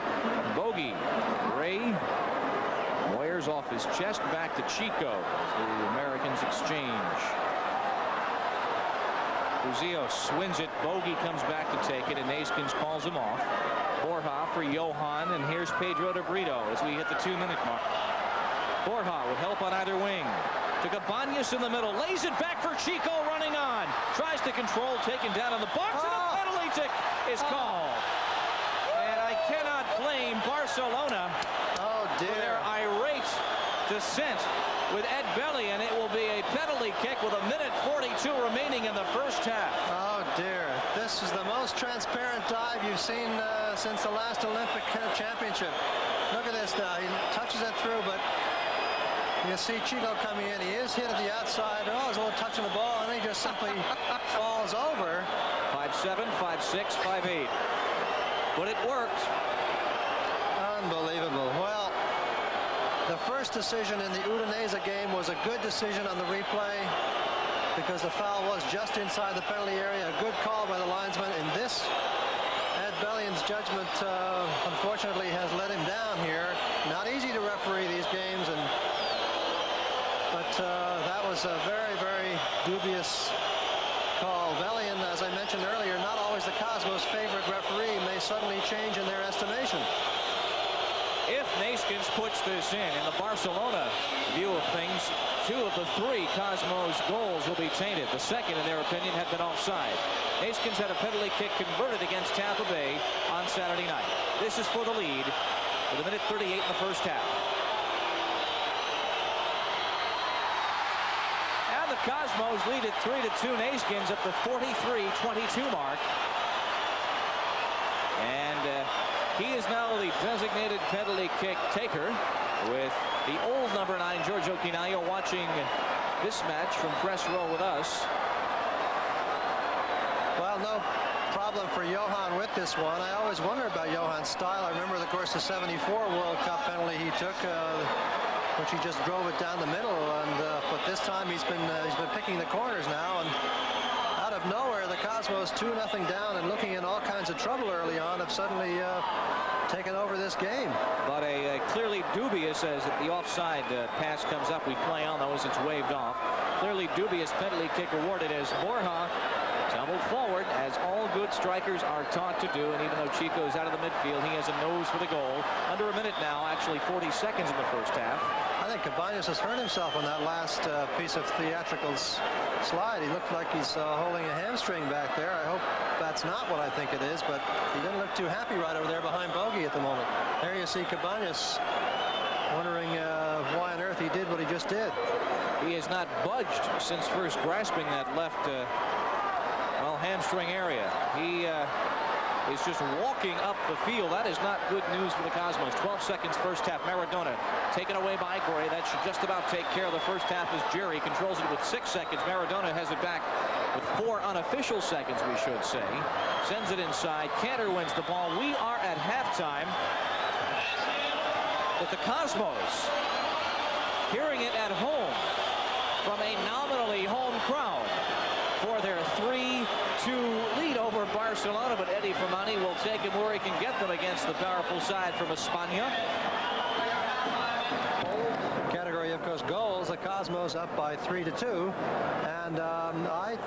Bogi. Gray. Moyers off his chest, back to Chico. The Americans exchange. Husillos wins it. Bogi comes back to take it, and Neeskens calls him off. Borja for Johan, and here's Pedro DeBrito as we hit the 2-minute mark. Borja with help on either wing. To Cabañas in the middle, lays it back for Chico, running on, tries to control, taken down in the box, and a penalty tick is called. And I cannot blame Barcelona for their irate descent with Ed Bellion. It will be a penalty kick with 1:42 remaining in the first half.
Oh dear, this is the most transparent dive you've seen since the last Olympic championship. Look at this now, he touches it through, but You see Chico coming in. He is hit at the outside. Oh, there's a little touch on the ball, and he just simply falls over.
5'7", 5'6", 5'8". But it worked.
Unbelievable. Well, the first decision in the Udinese game was a good decision on the replay because the foul was just inside the penalty area. A good call by the linesman. In this, Ed Bellion's judgment, unfortunately, has let him down here. Not easy to referee these games, but that was a very, very dubious call. Bellion, as I mentioned earlier, not always the Cosmos' favorite referee, may suddenly change in their estimation.
If Neeskens puts this in the Barcelona view of things, 2 of the 3 Cosmos goals will be tainted. The second, in their opinion, had been offside. Neeskens had a penalty kick converted against Tampa Bay on Saturday night. This is for the lead with 1:38 in the first half. And the Cosmos lead at 3-2. Neeskens at the 43-22 mark. And he is now the designated penalty kick taker, with the old number 9, Giorgio Quinaio, watching this match from press row with us.
Well, no problem for Johan with this one. I always wonder about Johan's style. I remember, of course, the '74 World Cup penalty he took, which he just drove it down the middle. And but this time he's been picking the corners now. And out of nowhere, the Cosmos 2-0 down and looking in all kinds of trouble early on have suddenly taken over this game.
But a clearly dubious, as the offside pass comes up, we play on though as it's waved off. Clearly dubious penalty kick awarded as Borja tumbled forward, as all good strikers are taught to do. And even though Chico's out of the midfield, he has a nose for the goal. Under a minute now, actually 40 seconds in the first half.
I think Cabañas has hurt himself on that last piece of theatrical slide. He looked like he's holding a hamstring back there. I hope that's not what I think it is, but he doesn't look too happy right over there behind Bogey at the moment. There you see Cabañas wondering why on earth he did what he just did.
He has not budged since first grasping that left hamstring area. He is just walking up the field. That is not good news for the Cosmos. 12 seconds first half. Maradona taken away by Gray. That should just about take care of the first half as Jerry controls it with 6 seconds. Maradona has it back with 4 unofficial seconds, we should say. Sends it inside. Canter wins the ball. We are at halftime with the Cosmos hearing it at home from a nominally home crowd for their 3-2 lead over Barcelona, but Eddie Firmani will take him where he can get them against the powerful side from España.
Category, of course, goals. The Cosmos up by 3-2. And I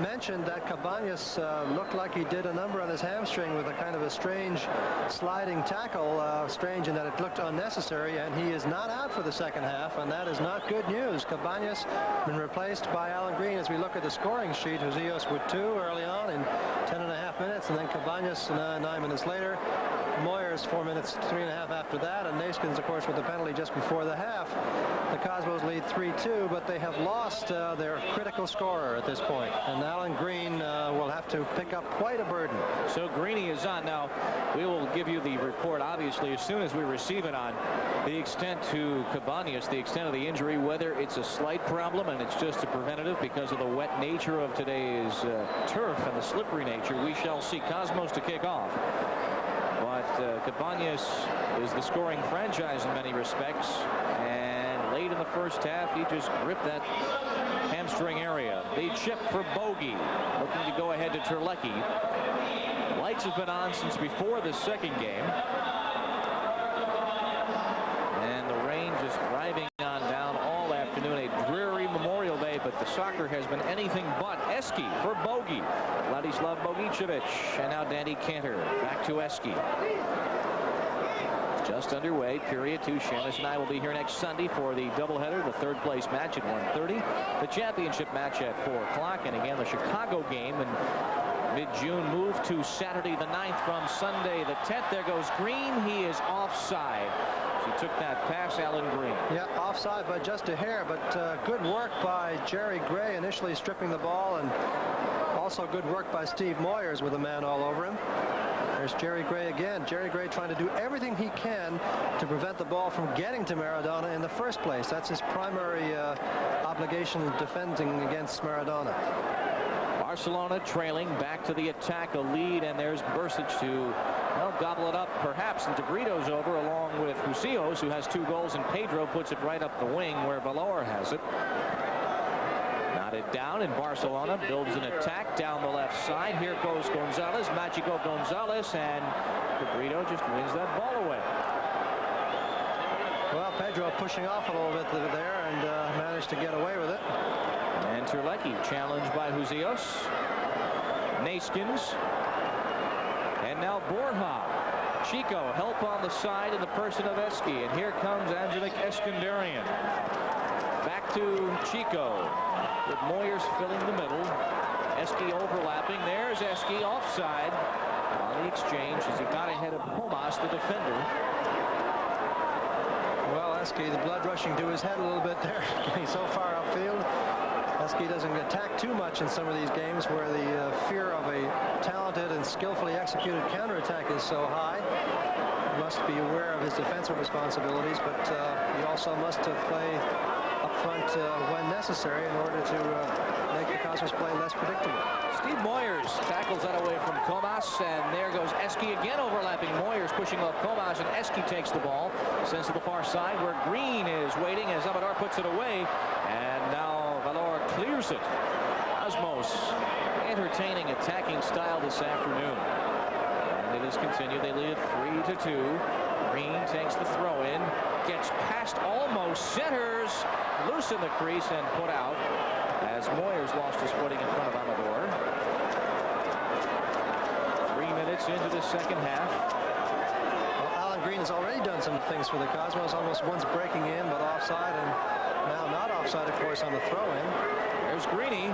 mentioned that Cabañas looked like he did a number on his hamstring with a kind of a strange sliding tackle. Strange in that it looked unnecessary, and he is not out for the second half, and that is not good news. Cabañas been replaced by Alan Green. As we look at the scoring sheet, Husillos with 2 early on in 10.5 minutes, and then Cabañas 9 minutes later. Moyers 4 minutes, 3.5 after that, and Neeskens, of course, with the penalty just before the half. The Cosmos lead 3-2, but they have lost their critical scorer at this point, and Alan Green will have to pick up quite a burden.
So Greeny is on. Now, we will give you the report, obviously, as soon as we receive it on the extent to Cabañas, the extent of the injury, whether it's a slight problem and it's just a preventative because of the wet nature of today's turf and the slippery nature. We shall see. Cosmos to kick off. But Cabañas is the scoring franchise in many respects, and late in the first half he just ripped that hamstring area. The chip for Bogey, looking to go ahead to Terlecki. Lights have been on since before the second game, and the rain just driving on down all afternoon. A dreary Memorial Day, but the soccer has been anything but. Eski for Bogey. Vladislav Bogicevic, and now Danny Canter back to Eski. Just underway, period 2. Shamus and I will be here next Sunday for the doubleheader, the third place match at 1:30, the championship match at 4 o'clock, and again the Chicago game in mid-June moved to Saturday the 9th from Sunday the 10th. There goes Green. He is offside. He took that pass, Alan Green.
Yeah, offside by just a hair, but good work by Jerry Gray, initially stripping the ball and Also good work by Steve Moyers with a man all over him. There's Jerry Gray again. Jerry Gray trying to do everything he can to prevent the ball from getting to Maradona in the first place. That's his primary obligation, defending against Maradona.
Barcelona trailing back to the attack, a lead, and there's Brcic to gobble it up. Perhaps and DeBrito's over along with Husillos, who has 2 goals, and Pedro puts it right up the wing where Valor has it. Knotted down, and Barcelona builds an attack down the left side. Here goes Gonzalez, Magico Gonzalez, and DeBrito just wins that ball away.
Well, Pedro pushing off a little bit there and managed to get away with it.
And Terlecki challenged by Husillos. Neeskens. And now Borja. Chico help on the side in the person of Eski. And here comes Eskandarian. Back to Chico with Moyers filling the middle. Eski overlapping. There's Eski offside on the exchange as he got ahead of Comas, the defender.
Well, Eski, the blood rushing to his head a little bit there. Getting so far upfield. Eski doesn't attack too much in some of these games where the fear of a talented and skillfully executed counterattack is so high. He must be aware of his defensive responsibilities, but he also must play up front when necessary in order to make the Cosmos play less predictable.
Steve Moyers tackles that away from Comas, and there goes Eski again overlapping Moyers, pushing off Comas, and Eski takes the ball, sends to the far side where Green is waiting as Amador puts it away, and now Valor clears it. Osmos, entertaining attacking style this afternoon. And it is continued. They lead it 3-2. Green takes the throw in, gets past Olmo, centers, loose in the crease and put out as Moyers lost his footing in front of Amador. 3 minutes into the second half.
Well, Alan Green has already done some things for the Cosmos, almost once breaking in, but offside, and now not offside, of course, on the throw-in.
There's Greeny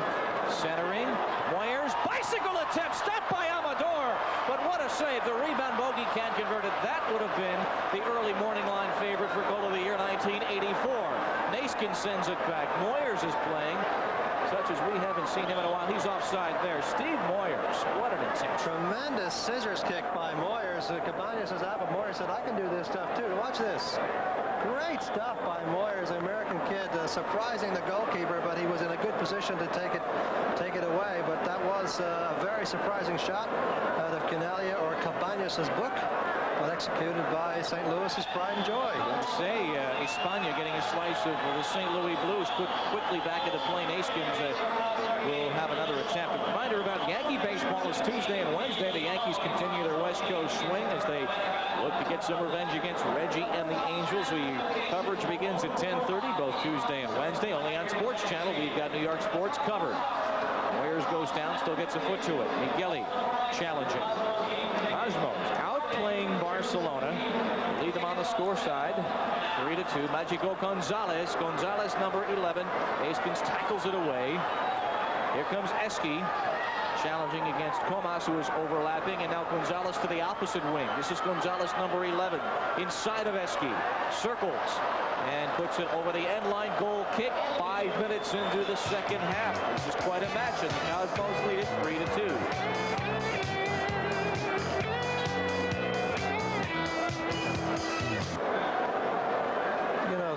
centering. Moyers, bicycle attempt, stopped by Amador. But what a save. The rebound bogey can't convert it. That would have been the early morning line favorite for goal of the year 1984. Neeskens sends it back. Moyers is playing such as we haven't seen him in a while. He's offside there. Steve Moyers, what an attempt.
Tremendous scissors kick by Moyers. Cabañas says, but Moyers said, I can do this stuff too. Watch this. Great stuff by Moyers, the American kid, surprising the goalkeeper, but he was in a good position to take it away. But that was a very surprising shot out of Canalia or Cabañas' book, but executed by St. Louis's pride and joy.
Say, España getting a slice of the St. Louis Blues quickly back into play. Neeskens will have another attempt. A reminder about Yankee baseball is Tuesday and Wednesday. The Yankees continue their West Coast swing as they look to get some revenge against Reggie and the Angels. The coverage begins at 10:30, both Tuesday and Wednesday. Only on Sports Channel, we've got New York sports covered. Moyers goes down, still gets a foot to it. Migueli challenging. Osmos outplaying Barcelona. Lead them on the score side. 3-2. Magico Gonzalez. Gonzalez, number 11. Neeskens tackles it away. Here comes Eski. Challenging against Comas, who is overlapping, and now Gonzalez to the opposite wing. This is Gonzalez, number 11, inside of Eski. Circles and puts it over the end line. Goal kick 5 minutes into the second half. This is quite a match, and the Cosmos lead it 3-2.
You know,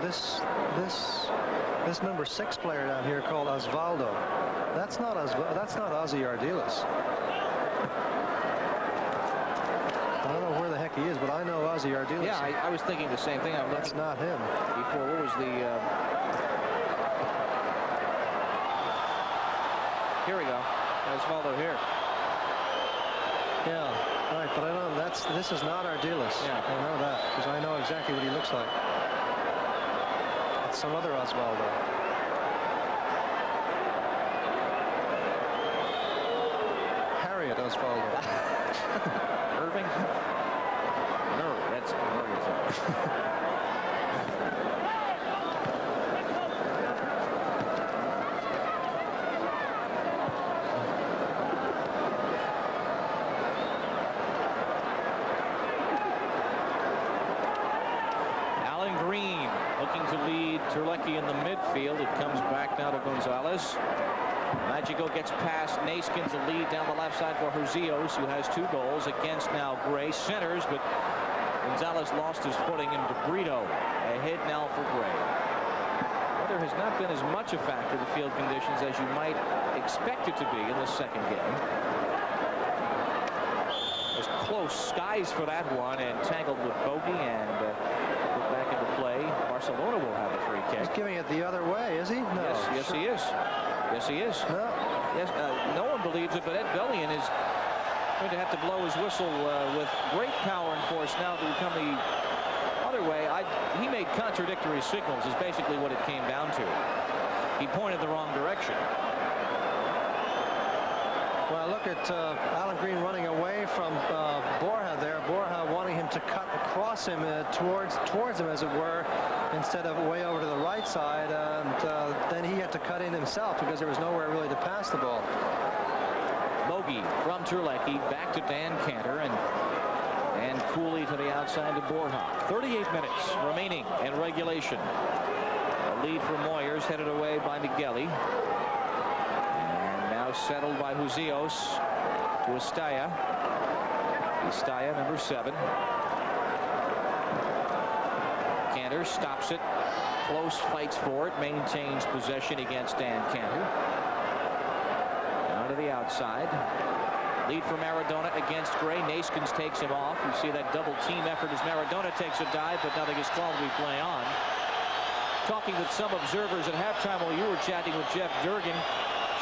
this number 6 player down here called Osvaldo. That's not Ozzy Ardiles. I don't know where the heck he is, but I know Ozzy Ardiles.
Yeah, I was thinking the same thing.
That's not him.
Before, what was the... Here we go. Osvaldo here.
Yeah, right, but I know this is not Ardiles.
Yeah.
I know that, because I know exactly what he looks like. It's some other Osvaldo. Harriet Osvaldo.
Irving? No, that's Irving. Looking to lead Terlecki in the midfield. It comes back now to Gonzalez. Magico gets past Neeskens, a lead down the left side for Husillos, who has 2 goals against now Gray. Centers, but Gonzalez lost his footing, and DeBrito ahead now for Gray. Weather has not been as much a factor, the field conditions, as you might expect it to be in the second game. It was close skies for that one, and tangled with Bogi, and put back into play. Barcelona will have a free kick.
He's giving it the other way, is he? No.
Yes, he is. Yes, he is.
No.
Yes, no one believes it, but Ed Bellion is going to have to blow his whistle with great power and force now to become the other way. He made contradictory signals is basically what it came down to. He pointed the wrong direction.
Well, look at Alan Green running away from Borja there. Borja wanting him to cut across him towards him, as it were, instead of way over to the right side. And then he had to cut in himself because there was nowhere really to pass the ball.
Bogi from Terlecki back to Dan Canter, and Cooley to the outside to Borja. 38 minutes remaining in regulation. A lead for Moyers, headed away by Migueli. Settled by Husillos to Estalla. Estalla, number 7. Canter stops it. Close, fights for it. Maintains possession against Dan Canter. Down to the outside. Lead for Maradona against Gray. Neeskens takes him off. You see that double team effort as Maradona takes a dive, but nothing is called. We play on. Talking with some observers at halftime while you were chatting with Jeff Durgan,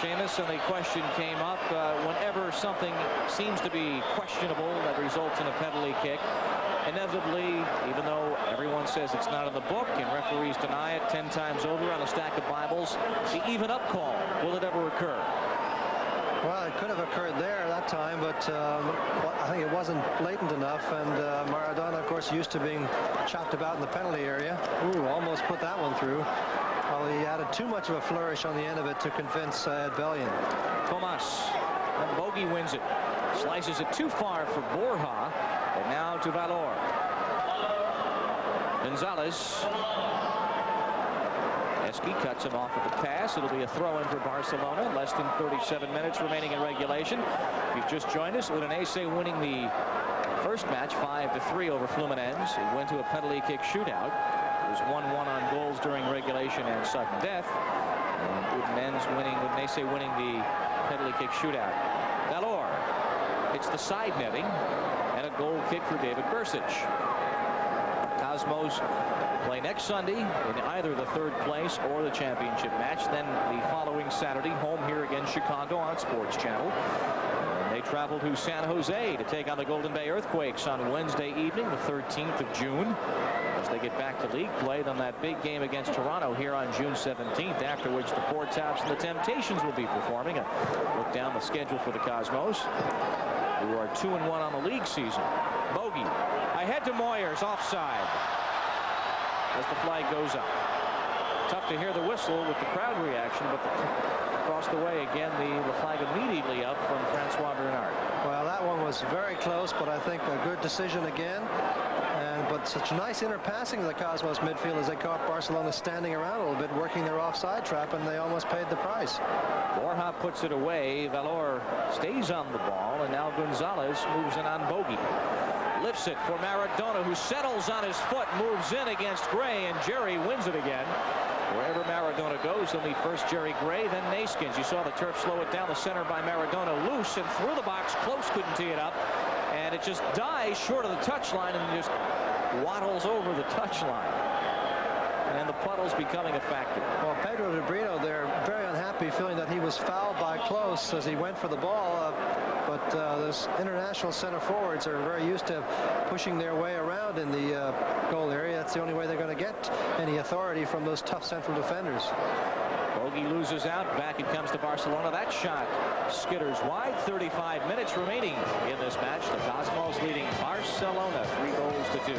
Seamus, and the question came up whenever something seems to be questionable that results in a penalty kick, inevitably, even though everyone says it's not in the book and referees deny it 10 times over on a stack of Bibles, the even up call, will it ever occur?
Well, it could have occurred there that time, but I think it wasn't blatant enough, and Maradona, of course, used to being chopped about in the penalty area. Ooh, almost put that one through. Well, he added too much of a flourish on the end of it to convince Ed Bellion.
Comas, and Bogi wins it. Slices it too far for Borja, and now to Valor. Gonzalez. Eski cuts him off with the pass. It'll be a throw-in for Barcelona. Less than 37 minutes remaining in regulation. If you've just joined us, Udinese winning the first match 5-3 over Fluminense. It went to a penalty kick shootout. It was 1-1 on goals during regulation and sudden death. And Udinese winning the penalty kick shootout. Valor. It's the side netting and a goal kick for David Brcic. Cosmos play next Sunday in either the third place or the championship match. Then the following Saturday, home here against Chicago on Sports Channel. And they travel to San Jose to take on the Golden Bay Earthquakes on Wednesday evening, the 13th of June. As they get back to league play, then that big game against Toronto here on June 17th, after which the Port Taps and the Temptations will be performing. A look down the schedule for the Cosmos, who are 2-1 on the league season. Bogi ahead to Moyers, offside as the flag goes up. Tough to hear the whistle with the crowd reaction, but across the way again, the flag immediately up from Francois Bernard.
Well, that one was very close, but I think a good decision again. But such nice inner passing to the Cosmos midfield as they caught Barcelona standing around a little bit, working their offside trap, and they almost paid the price.
Borja puts it away. Valor stays on the ball, and now Gonzalez moves in on Bogi. Lifts it for Maradona, who settles on his foot, moves in against Gray, and Jerry wins it again. Wherever Maradona goes, he'll meet first Jerry Gray, then Neeskens. You saw the turf slow it down the center by Maradona, loose and through the box. Close couldn't tee it up, and it just dies short of the touchline and just waddles over the touchline. And the puddle's becoming a factor.
Well, Pedro DeBrito there, very unhappy, feeling that he was fouled by Close as he went for the ball. But those international center forwards are very used to pushing their way around in the goal area. That's the only way they're going to get any authority from those tough central defenders.
Bogi loses out. Back it comes to Barcelona. That shot skitters wide. 35 minutes remaining in this match. The Cosmos leading Barcelona 3-2.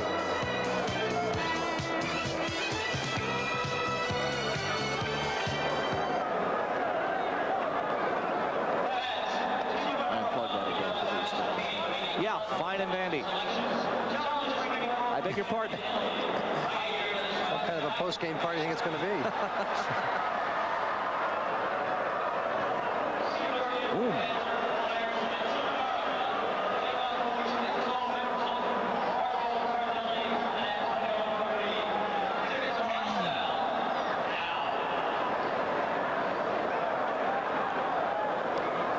Yeah, fine and dandy. I beg your pardon.
What kind of a post-game party do you think it's going to be?
boom.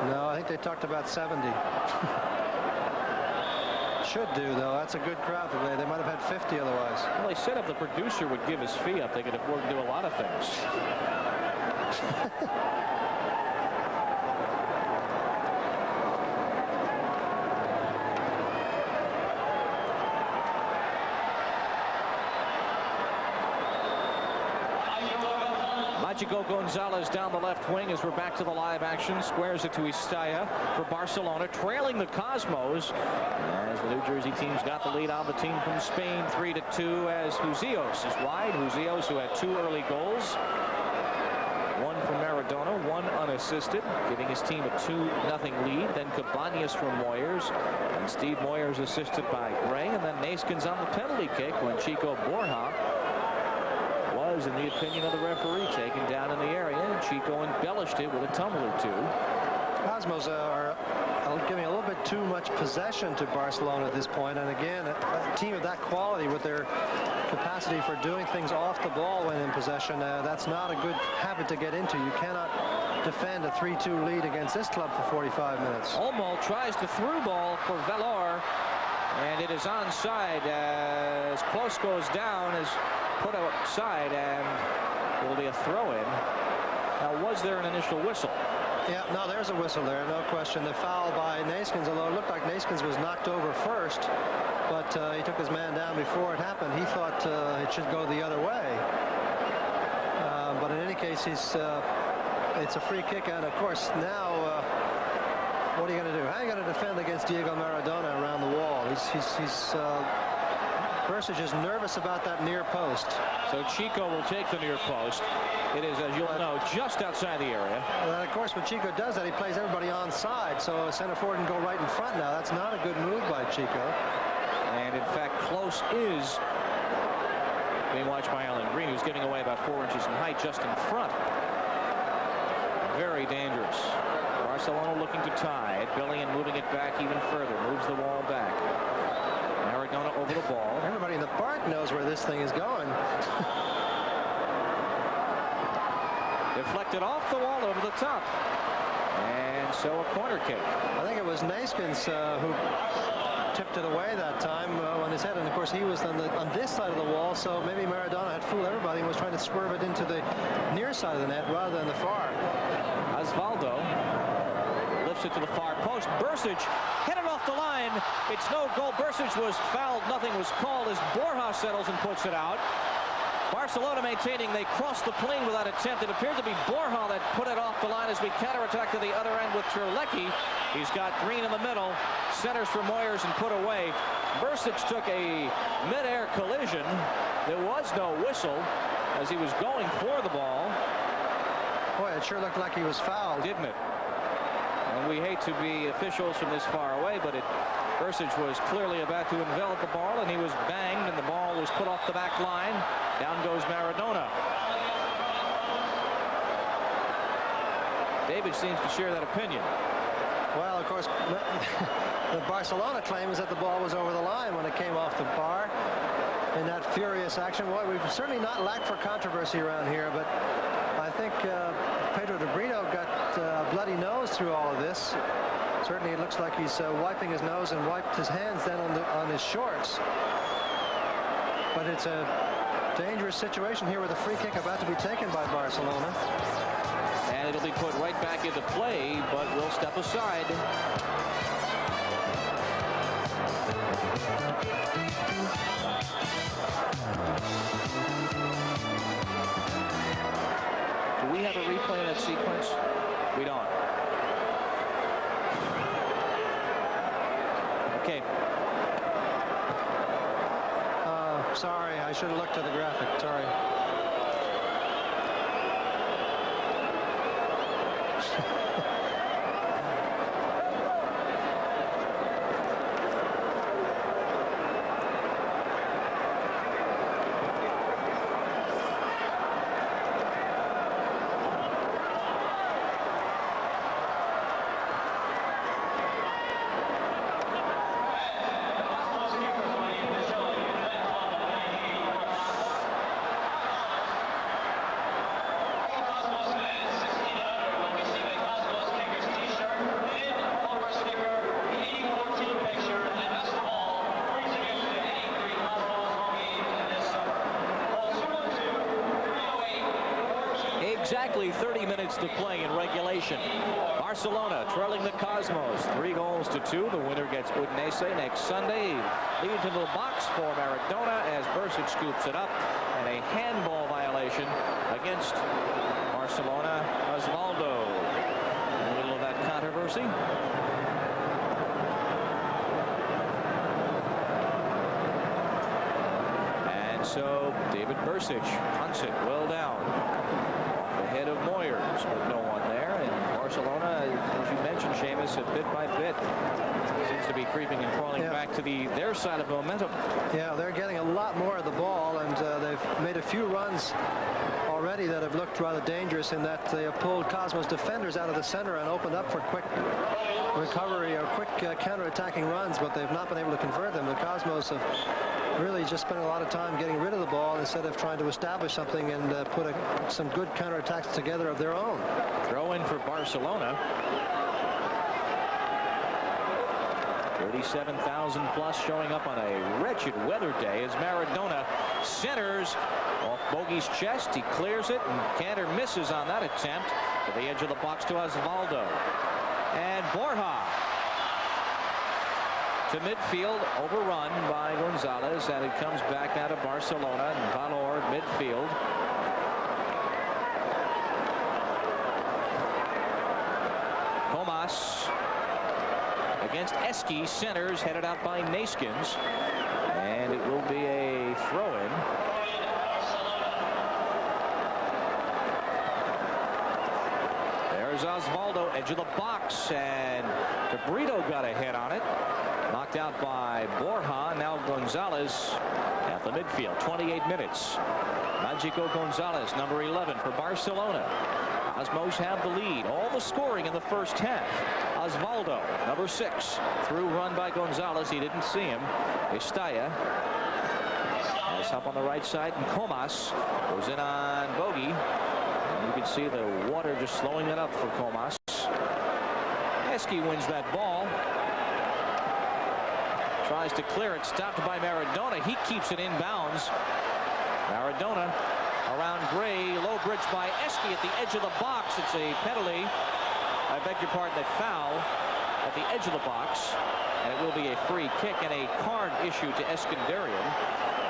No, I think they talked about 70. Should do, though. That's a good crowd today. They might have had 50 otherwise.
Well, they said if the producer would give his fee up, they could afford to do a lot of things. Mágico Gonzalez down the left wing as we're back to the live action. Squares it to Istaya for Barcelona, trailing the Cosmos as the New Jersey team's got the lead on the team from Spain 3-2 as Husillos is wide. Husillos, who had 2 early goals, one from Maradona, one unassisted, giving his team a 2-0 lead. Then Cabañas from Moyers, and Steve Moyers assisted by Gray, and then Neeskens on the penalty kick when Chico Borja was, in the opinion of the referee, taken down in the area, and Chico embellished it with a tumble or two.
Cosmos are giving a little bit too much possession to Barcelona at this point, and again, a team of that quality with their capacity for doing things off the ball when in possession, that's not a good habit to get into. You cannot defend a 3-2 lead against this club for 45 minutes.
Olmo tries the through ball for Valor, and it is onside as Close goes down, is put outside, and it will be a throw-in. Now, was there an initial whistle?
Yeah, no, there's a whistle there, no question. The foul by Neeskens, although it looked like Neeskens was knocked over first, but he took his man down before it happened. He thought it should go the other way. But in any case, it's a free kick, and of course, now what are you going to do? How are you going to defend against Diego Maradona around the wall? Brcic is nervous about that near post.
So Chico will take the near post. It is, as you'll know, just outside the area.
And of course, when Chico does that, he plays everybody onside. So center forward can go right in front now. That's not a good move by Chico.
And in fact, Close is being watched by Alan Green, who's giving away about 4 inches in height just in front. Very dangerous. Barcelona looking to tie it. Billy and moving it back even further. Moves the wall back. Maradona over the ball.
Everybody in the park knows where this thing is going.
Deflected off the wall over the top. And so a corner kick.
I think it was Neeskens who tipped it away that time on his head. And of course, he was on this side of the wall. So maybe Maradona had fooled everybody and was trying to swerve it into the near side of the net rather than the far.
Osvaldo lifts it to the far post. Brcic hit it off the line. It's no goal. Brcic was fouled. Nothing was called as Borja settles and puts it out. Barcelona maintaining they crossed the plane without attempt. It appeared to be Borja that put it off the line as we counterattack to the other end with Terlecki. He's got Green in the middle. Centers for Moyers and put away. Brcic took a mid-air collision. There was no whistle as he was going for the ball.
Boy, it sure looked like he was fouled,
didn't it? And we hate to be officials from this far away, but Brcic was clearly about to envelop the ball, and he was banged, and the ball was put off the back line. Down goes Maradona. David seems to share that opinion.
Well, of course, the Barcelona claim is that the ball was over the line when it came off the bar in that furious action. Well, we've certainly not lacked for controversy around here, but I think Pedro DeBrito got a bloody nose through all of this. Certainly it looks like he's wiping his nose and wiped his hands then on his shorts. But it's a dangerous situation here with a free kick about to be taken by Barcelona.
And it'll be put right back into play, but we'll step aside. Do we have a replay of that sequence? We don't. Okay.
Sorry, I should have looked at the graphic. Sorry.
exactly 30 minutes to play in regulation. Barcelona trailing the Cosmos 3-2. The winner gets Udinese next Sunday. Lead to the box for Maradona as Brcic scoops it up, and a handball violation against Barcelona. Osvaldo in the middle of that controversy. So David Brcic punts it well down off the head of Moyers, but no one there. And Barcelona, as you mentioned, Seamus, bit by bit seems to be creeping and crawling back to their side of momentum. Yeah, they're getting a lot more of the ball, and they've made a few runs already that have looked rather dangerous in that they have pulled Cosmos defenders out of the center and opened up for quick recovery or quick counter-attacking runs, but they've not been able to convert them. The Cosmos have really just spent a lot of time getting rid of the ball instead of trying to establish something and put some good counterattacks together of their own. Throw in for Barcelona. 37,000 plus showing up on a wretched weather day as Maradona centers off Bogey's chest. He clears it, and Canter misses on that attempt to the edge of the box to Osvaldo. And Borja to midfield, overrun by Gonzalez, and it comes back out of Barcelona, and Valor midfield. Comas against Eski, centers, headed out by Neeskens, and it will be a throw-in. There's Osvaldo, edge of the box, and DeBrito got a hit on it. Knocked out by Borja. Now Gonzalez at the midfield. 28 minutes. Magico Gonzalez, number 11 for Barcelona. Cosmos have the lead. All the scoring in the first half. Osvaldo, number 6. Through run by Gonzalez. He didn't see him. Estalla has up on the right side, and Comas goes in on Bogey. And you can see the water just slowing it up for Comas. Eski wins that ball. Tries to clear it, stopped by Maradona. He keeps it inbounds. Maradona around Gray, low bridge by Eski at the edge of the box. It's a penalty. I beg your pardon, a foul at the edge of the box, and it will be a free kick and a card issued to Eskandarian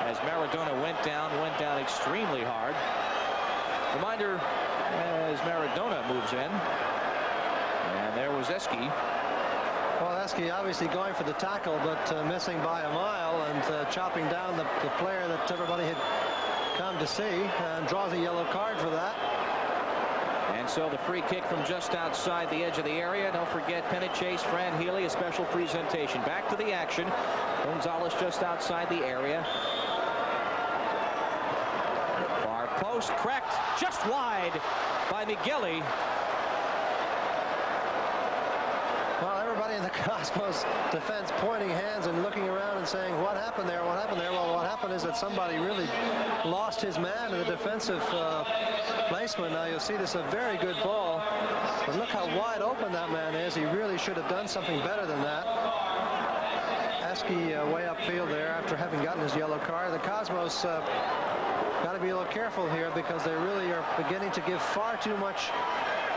as Maradona went down extremely hard. Reminder as Maradona moves in, and there was Eski. Well, Eski obviously going for the tackle, but missing by a mile, and chopping down the player that everybody had come to see, and draws a yellow card for that. And so the free kick from just outside the edge of the area. Don't forget Pennant Chase, Fran Healy, a special presentation. Back to the action. Gonzalez just outside the area. Far post, cracked just wide by Migueli. Well, everybody in the Cosmos defense pointing hands and looking around and saying, what happened there? What happened there? Well, what happened is that somebody really lost his man in the defensive placement. Now you'll see this is a very good ball, but look how wide open that man is. He really should have done something better than that. Eski way upfield there after having gotten his yellow card. The Cosmos got to be a little careful here because they really are beginning to give far too much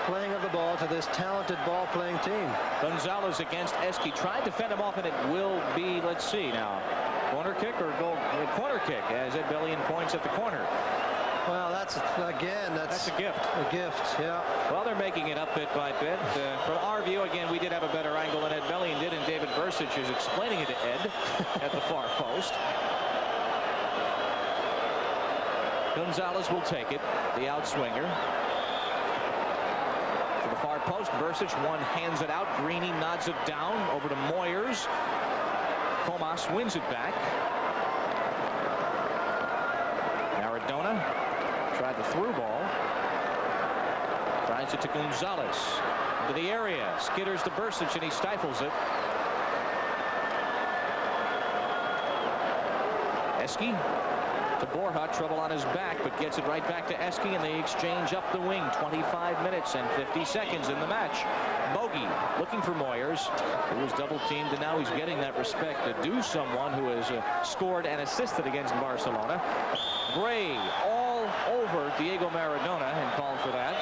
playing of the ball to this talented ball-playing team. Gonzalez against Eski, tried to fend him off, and it will be, let's see now, corner kick or goal? Corner kick as Ed Bellion points at the corner. Well, that's again, that's a gift. A gift, yeah. Well, they're making it up bit by bit. From our view, again, we did have a better angle than Ed Bellion did, and David Brcic is explaining it to Ed at the far post. Gonzalez will take it, the outswinger. To the far post, Brcic hands it out. Greeny nods it down over to Moyers. Comas wins it back. Maradona tried the through ball. Tries it to Gonzalez. Into the area. Skitters to Brcic, and he stifles it. Eski to Borja, trouble on his back, but gets it right back to Eski, and they exchange up the wing. 25 minutes and 50 seconds in the match. Bogey looking for Moyers, who was double teamed, and now he's getting that respect to do someone who has scored and assisted against Barcelona. Gray all over Diego Maradona and called for that.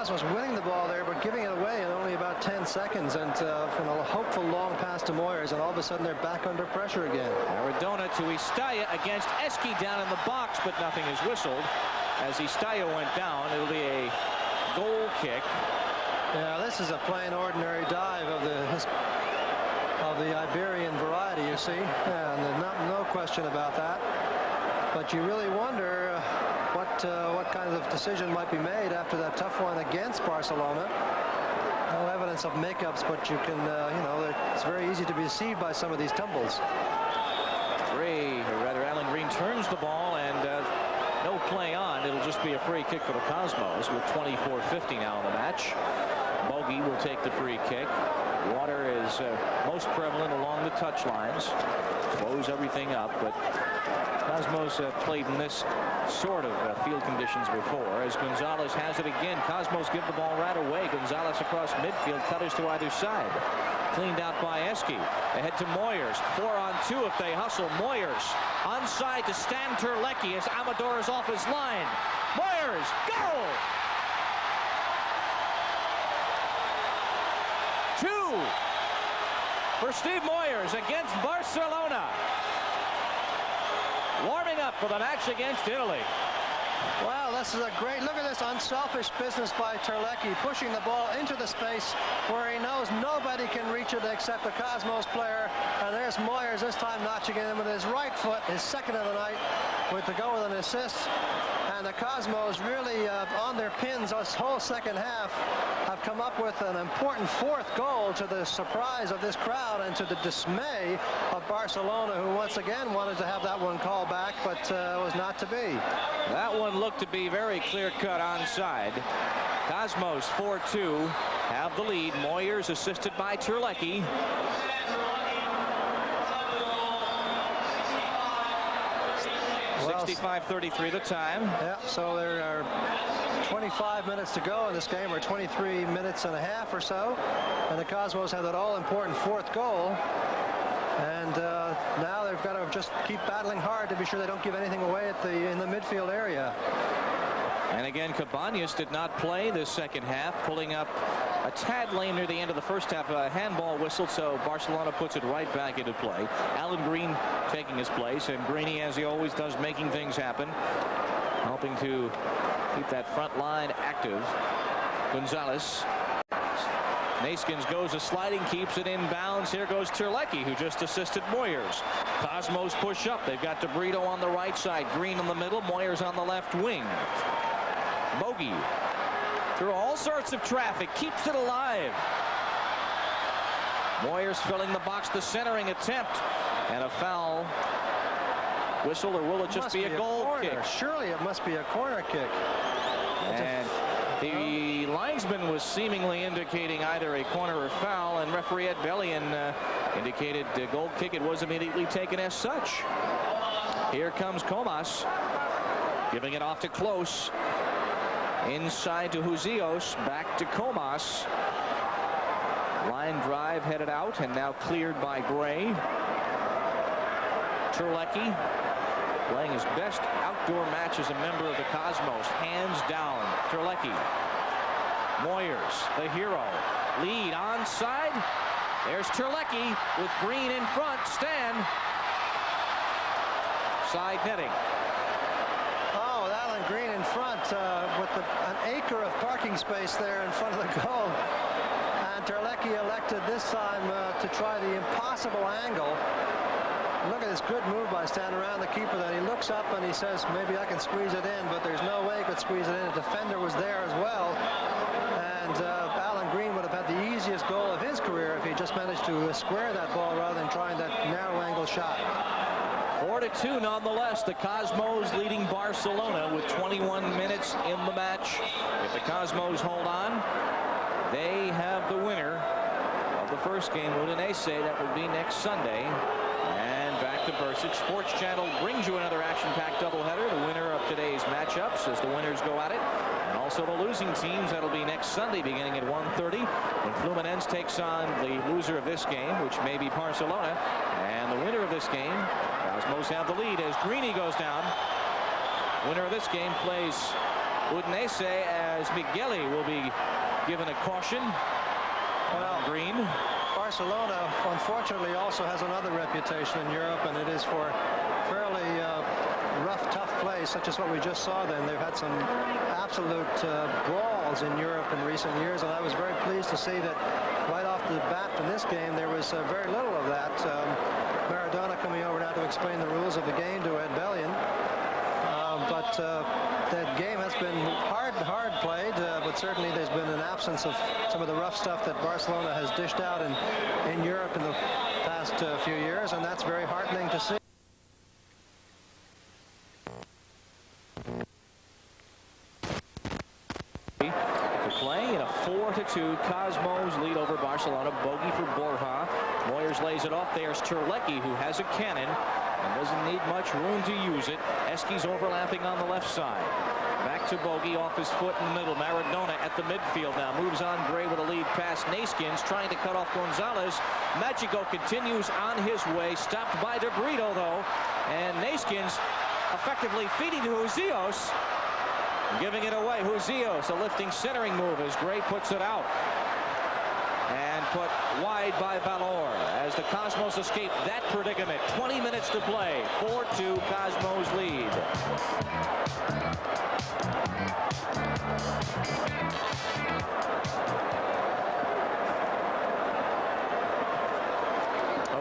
Cosmos winning the ball there, but giving it away in only about 10 seconds. And from a hopeful long pass to Moyers, and all of a sudden they're back under pressure again.
Maradona to Istaya against Eski down in the box, but nothing is whistled. As Istaya went down, it'll be a goal kick.
Yeah, this is a plain ordinary dive of the Iberian variety, you see. Yeah, and no question about that. But you really wonder what kind of decision might be made after that tough one against Barcelona. No evidence of makeups, but you can, you know, it's very easy to be deceived by some of these tumbles.
Alan Green turns the ball, and no play on. It'll just be a free kick for the Cosmos with 24:50 now in the match. Bogi will take the free kick. Water is most prevalent along the touch lines. Blows everything up, but Cosmos played in this sort of field conditions before. As Gonzalez has it again. Cosmos give the ball right away. Gonzalez across midfield. Cutters to either side. Cleaned out by Eski. Ahead to Moyers. 4-on-2 if they hustle. Moyers onside to Stan Terlecki as Amador is off his line. Moyers, goal! 2 for Steve Moyers against Barcelona. Warming up for the match against Italy.
Well, this is a great, look at this unselfish business by Terlecki, pushing the ball into the space where he knows nobody can reach it except the Cosmos player. And there's Moyers this time notching it in with his right foot, his second of the night, with to go with an assist. And the Cosmos really on their pins this whole second half have come up with an important 4th goal, to the surprise of this crowd and to the dismay of Barcelona, who once again wanted to have that one called back, but was not to be.
That one looked to be very clear-cut onside. Cosmos 4-2 have the lead. Moyers assisted by Terlecki.
Well,
65-33 the time.
Yeah, so there are 25 minutes to go in this game, or 23 minutes and a half or so, and the Cosmos have that all-important 4th goal. And now they've got to just keep battling hard to be sure they don't give anything away in the midfield area.
And again, Cabañas did not play this second half, pulling up a tad lame near the end of the first half. A handball whistled, so Barcelona puts it right back into play. Alan Green taking his place, and Greeny, as he always does, making things happen, helping to keep that front line active. Gonzalez. Neeskens goes a sliding, keeps it in bounds. Here goes Terlecki, who just assisted Moyers. Cosmos push up. They've got DeBrito on the right side, Green in the middle, Moyers on the left wing. Bogi through all sorts of traffic, keeps it alive. Moyers filling the box, the centering attempt, and a foul whistle, or will it just be a goal kick?
Surely it must be a corner kick.
And the linesman was seemingly indicating either a corner or foul, and referee Ed Bellion indicated the goal kick. It was immediately taken as such. Here comes Comas, giving it off to Close. Inside to Husillos, back to Comas. Line drive headed out, and now cleared by Gray. Terlecki playing his best outdoor match as a member of the Cosmos, hands down. Terlecki. Moyers, the hero. Lead onside. There's Terlecki with Green in front. Stan. Side netting.
Oh, Alan Green in front with an acre of parking space there in front of the goal. And Terlecki elected this time to try the impossible angle. Look at this good move by Stan around the keeper. Then he looks up and he says, maybe I can squeeze it in, but there's no way he could squeeze it in. A defender was there as well. And Alan Green would have had the easiest goal of his career if he just managed to square that ball rather than trying that narrow angle shot.
4-2 nonetheless. The Cosmos leading Barcelona with 21 minutes in the match. If the Cosmos hold on, they have the winner of the first game, Udinese. That would be next Sunday. And back to Brcic. Sports Channel brings you another action-packed doubleheader. The winner of today's matchups as the winners go at it. And also the losing teams. That'll be next Sunday beginning at 1:30 when Fluminense takes on the loser of this game, which may be Barcelona. And the winner of this game, Cosmos have the lead as Greeny goes down. Winner of this game plays Udinese, as Migueli will be given a caution.
Well,
green.
Barcelona, unfortunately, also has another reputation in Europe, and it is for fairly rough, tough play, such as what we just saw then. They've had some absolute brawls in Europe in recent years, and I was very pleased to see that right off the bat in this game, there was very little of that. Maradona coming over now to explain the rules of the game to Ed Bellion. But that game has been hard played, but certainly there's been an absence of some of the rough stuff that Barcelona has dished out in Europe in the past few years, and that's very heartening to see.
They're playing in a 4-2 Cosmos lead over Barcelona. Bogey for Borja. Moyers lays it off. There's Terlecki, who has a cannon and doesn't need much room to use it. Eski's overlapping on the left side. Back to Bogey, off his foot in the middle. Maradona at the midfield now. Moves on Gray with a lead pass. Neeskens trying to cut off Gonzalez. Magico continues on his way. Stopped by DeBrito, though. And Neeskens effectively feeding to Husillos. Giving it away. Husillos, a lifting centering move as Gray puts it out. And put wide by Valor as the Cosmos escape that predicament. 20 minutes to play. 4-2 Cosmos lead.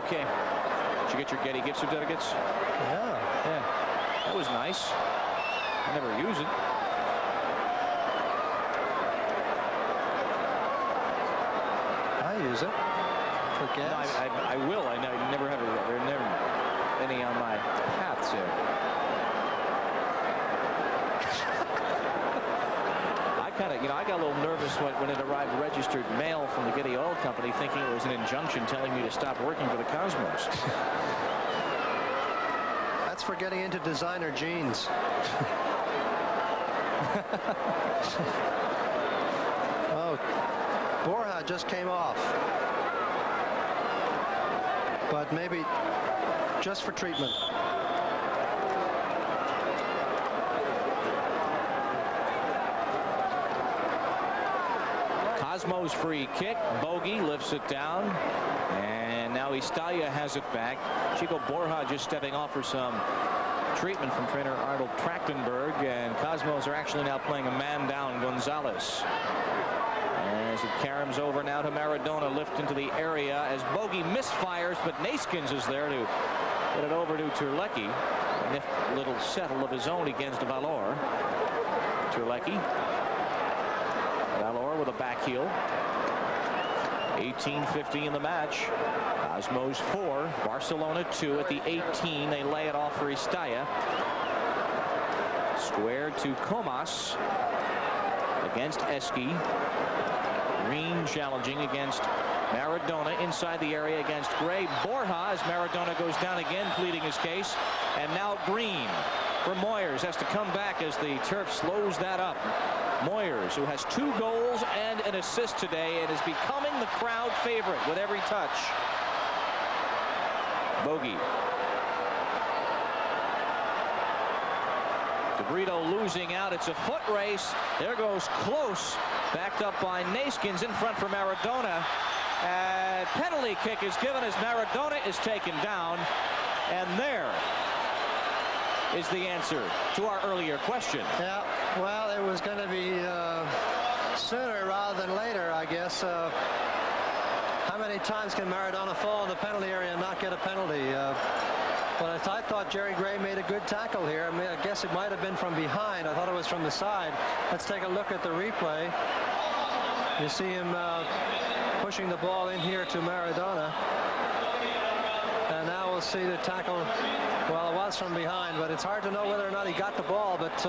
Okay. Did you get your Getty gift certificates?
Yeah.
That was nice. I never use it.
Use it for gas.
No, I will. I never have there are never any on my paths here. I kind of, I got a little nervous when it arrived registered mail from the Getty Oil Company, thinking it was an injunction telling me to stop working for the Cosmos.
That's for getting into designer jeans. Oh. Borja just came off, but maybe just for treatment.
Cosmos free kick. Bogey lifts it down, and now Istaya has it back. Chico Borja just stepping off for some treatment from trainer Arnold Trachtenberg, and Cosmos are actually now playing a man down Gonzalez. As it caroms over now to Maradona, lift into the area as Bogey misfires, but Neeskens is there to get it over to Terlecki. A little settle of his own against Valor. Terlecki. Valor with a back heel. 18:50 in the match. Cosmos 4, Barcelona 2 at the 18. They lay it off for Istaya. Squared to Comas against Eski. Green challenging against Maradona inside the area against Gray. Borja as Maradona goes down again, pleading his case. And now Green for Moyers, has to come back as the turf slows that up. Moyers, who has 2 goals and an assist today and is becoming the crowd favorite with every touch. Bogey. DeBrito losing out. It's a foot race. There goes Close. Backed up by Neeskens in front for Maradona. And penalty kick is given as Maradona is taken down. And there is the answer to our earlier question.
Yeah, well, it was going to be sooner rather than later, I guess. How many times can Maradona fall in the penalty area and not get a penalty? But I thought Jerry Gray made a good tackle here. I mean, I guess it might have been from behind. I thought it was from the side. Let's take a look at the replay. You see him pushing the ball in here to Maradona. And now we'll see the tackle. Well, it was from behind, but it's hard to know whether or not he got the ball. But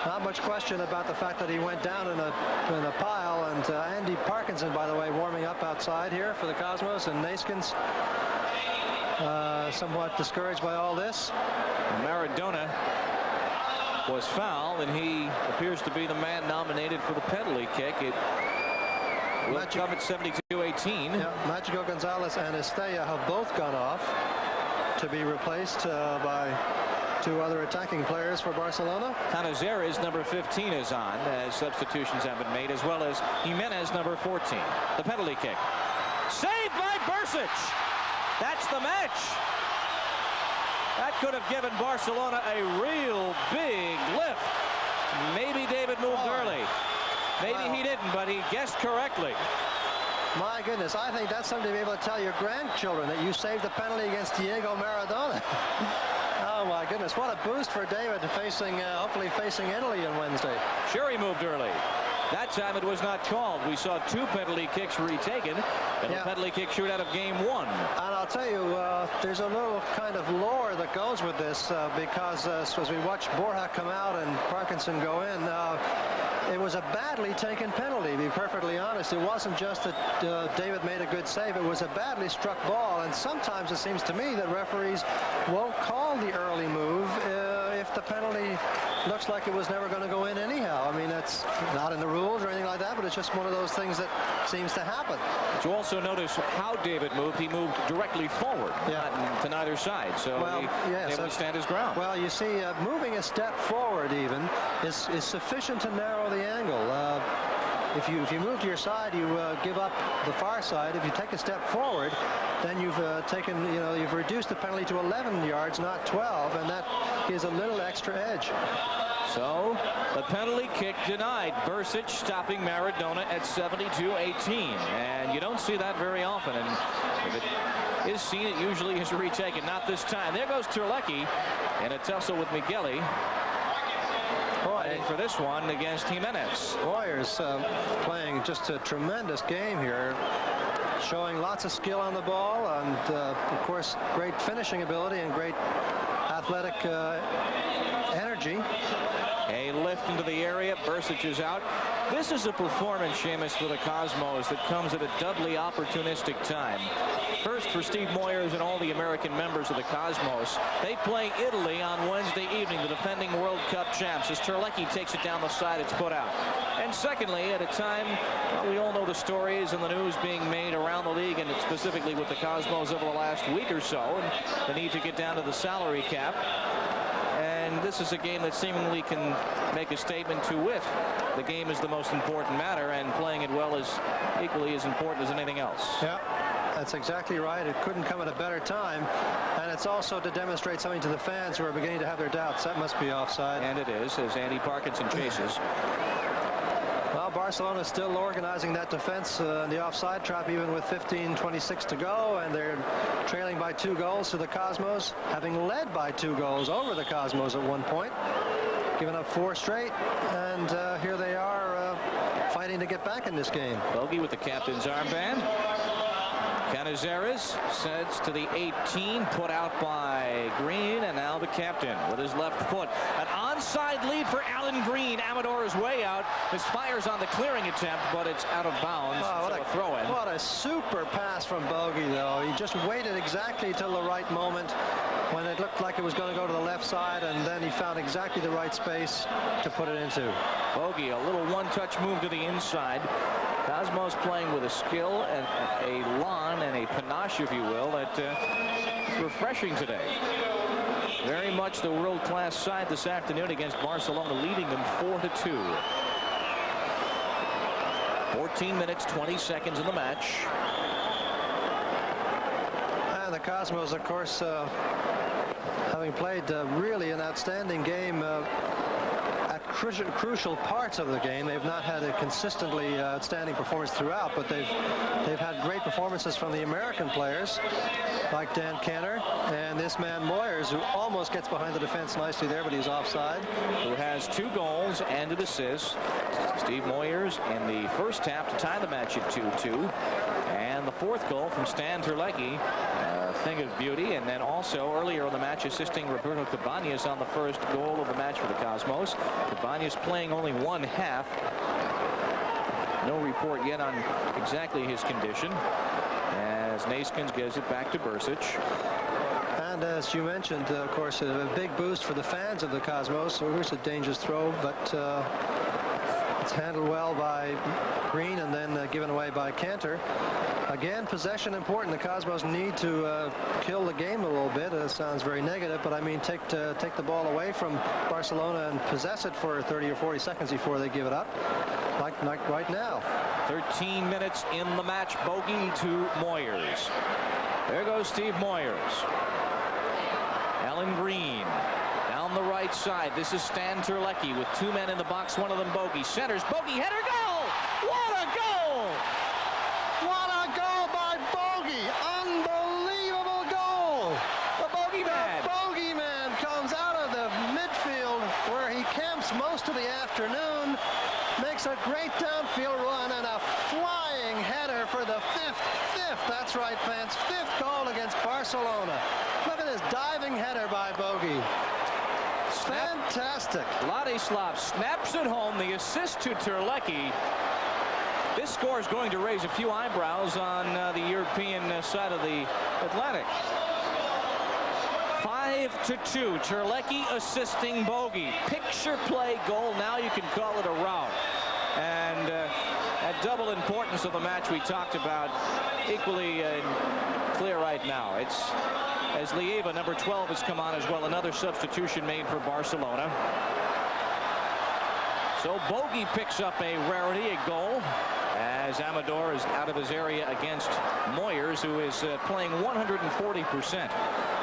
not much question about the fact that he went down in a pile. And Andy Parkinson, by the way, warming up outside here for the Cosmos, and Neeskens somewhat discouraged by all this.
Maradona was fouled, and he appears to be the man nominated for the penalty kick. It will come at 72-18.
Yeah, Magico Gonzalez and Estella have both gone off to be replaced by 2 other attacking players for Barcelona.
Canizares, number 15, is on as substitutions have been made, as well as Jimenez, number 14. The penalty kick. Saved by Brcic. That's the match. That could have given Barcelona a real big lift. Maybe David moved early. Maybe he didn't, but he guessed correctly.
My goodness, I think that's something to be able to tell your grandchildren, that you saved the penalty against Diego Maradona. Oh my goodness, what a boost for David facing, hopefully facing Italy on Wednesday.
Sure, he moved early. That time it was not called. We saw 2 penalty kicks retaken, and the penalty kick shootout of game 1.
And I'll tell you, there's a little kind of lore that goes with this, because as we watched Borja come out and Parkinson go in, it was a badly taken penalty, to be perfectly honest. It wasn't just that David made a good save. It was a badly struck ball, and sometimes it seems to me that referees won't call the early move if the penalty looks like it was never going to go in anyhow. I mean, that's not in the rules or anything like that, but it's just one of those things that seems to happen.
But you also notice how David moved. He moved directly forward, to neither side, so he was able to stand his ground.
Well, you see, moving a step forward even is sufficient to narrow the angle. If you move to your side, you give up the far side. If you take a step forward, then you've you've reduced the penalty to 11 yards, not 12, and that gives a little extra edge.
So the penalty kick denied. Brcic stopping Maradona at 72-18, and you don't see that very often. And if it is seen, it usually is retaken. Not this time. There goes Terlecki in a tussle with Migueli. And for this one against Jimenez.
Moyers playing just a tremendous game here, showing lots of skill on the ball, and of course great finishing ability and great athletic energy.
A lift into the area. Brcic is out. This is a performance, Seamus, for the Cosmos that comes at a doubly opportunistic time. First, for Steve Moyers and all the American members of the Cosmos, they play Italy on Wednesday evening, the defending World Cup champs. As Terlecki takes it down the side, it's put out. And secondly, at a time, we all know the stories and the news being made around the league, and specifically with the Cosmos over the last week or so, and the need to get down to the salary cap. And this is a game that seemingly can make a statement to wit. The game is the most important matter, and playing it well is equally as important as anything else.
Yeah, that's exactly right. It couldn't come at a better time. And it's also to demonstrate something to the fans who are beginning to have their doubts. That must be offside.
And it is, as Andy Parkinson chases.
Well, Barcelona is still organizing that defense in the offside trap, even with 15:26 to go, and they're trailing by 2 goals to the Cosmos, having led by 2 goals over the Cosmos at one point, giving up 4 straight, and here they are fighting to get back in this game.
Bogey with the captain's armband. Canizares sets to the 18, put out by Green, and now the captain with his left foot. An onside lead for Alan Green. Amador is way out. Misfires on the clearing attempt, but it's out of bounds.
Oh,
so a throw in.
What a super pass from Bogey, though. He just waited exactly till the right moment when it looked like it was going to go to the left side, and then he found exactly the right space to put it into.
Bogey, a little one-touch move to the inside. Cosmos playing with a skill and a lawn and a panache, if you will, that is refreshing today. Very much the world-class side this afternoon against Barcelona, leading them 4-2. 14 minutes, 20 seconds in the match.
And the Cosmos, of course, having played really an outstanding game at crucial parts of the game. They've not had a consistently outstanding performance throughout, but they've had great performances from the American players like Dan Canter and this man Moyers, who almost gets behind the defense nicely there, but he's offside.
Who has 2 goals and an assist. Steve Moyers in the first half to tie the match at 2-2. And the 4th goal from Stan Terlecki, a thing of beauty. And then also earlier in the match assisting Roberto Cabañas on the first goal of the match for the Cosmos. Cabañas playing only 1 half. No report yet on exactly his condition, as Neeskens gives it back to Brcic.
And as you mentioned, of course, a big boost for the fans of the Cosmos. So here's a dangerous throw, but it's handled well by Green and then given away by Canter. Again, possession important. The Cosmos need to kill the game a little bit. It sounds very negative, but I mean take the ball away from Barcelona and possess it for 30 or 40 seconds before they give it up, like right now.
13 minutes in the match. Bogey to Moyers. There goes Steve Moyers. Alan Green down the right side. This is Stan Terlecki with 2 men in the box. One of them Bogey. Centers. Bogey. Header. Goal! What a goal!
What a goal by Bogey! Unbelievable goal!
The Bogey man.
The Bogey man comes out of the midfield where he camps most of the afternoon, makes a great downfield run and a flying header for the fifth, that's right fans, fifth goal against Barcelona. Look at this diving header by Bogey. Fantastic.
Vladislav snaps it home. The assist to Terlecki. This score is going to raise a few eyebrows on the European side of the Atlantic. 5-2. Terlecki assisting Bogey. Picture play goal. Now you can call it a rout. And that double importance of the match we talked about equally clear right now. It's as Lieva, number 12, has come on as well. Another substitution made for Barcelona. So Bogey picks up a rarity, a goal, as Amador is out of his area against Moyers, who is playing 140%.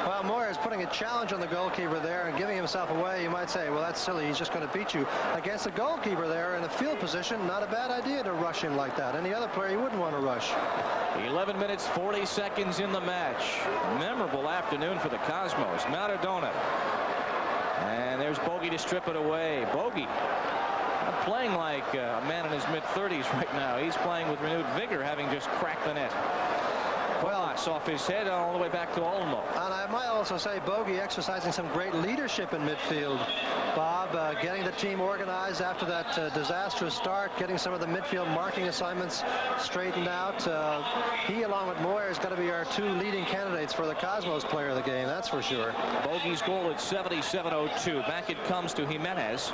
Well, Moyers putting a challenge on the goalkeeper there and giving himself away. You might say, well, that's silly. He's just going to beat you. Against the goalkeeper there in a field position, not a bad idea to rush him like that. Any other player, you wouldn't want to rush.
11 minutes, 40 seconds in the match. Memorable afternoon for the Cosmos. Maradona. And there's Bogey to strip it away. Bogey playing like a man in his mid-30s right now. He's playing with renewed vigor, having just cracked the net. Comas off his head all the way back to Olmo.
And I might also say Bogey exercising some great leadership in midfield. Bob getting the team organized after that disastrous start, getting some of the midfield marking assignments straightened out. He, along with Moyers, got to be our two leading candidates for the Cosmos player of the game, that's for sure.
Bogey's goal at 77:02. Back it comes to Jimenez,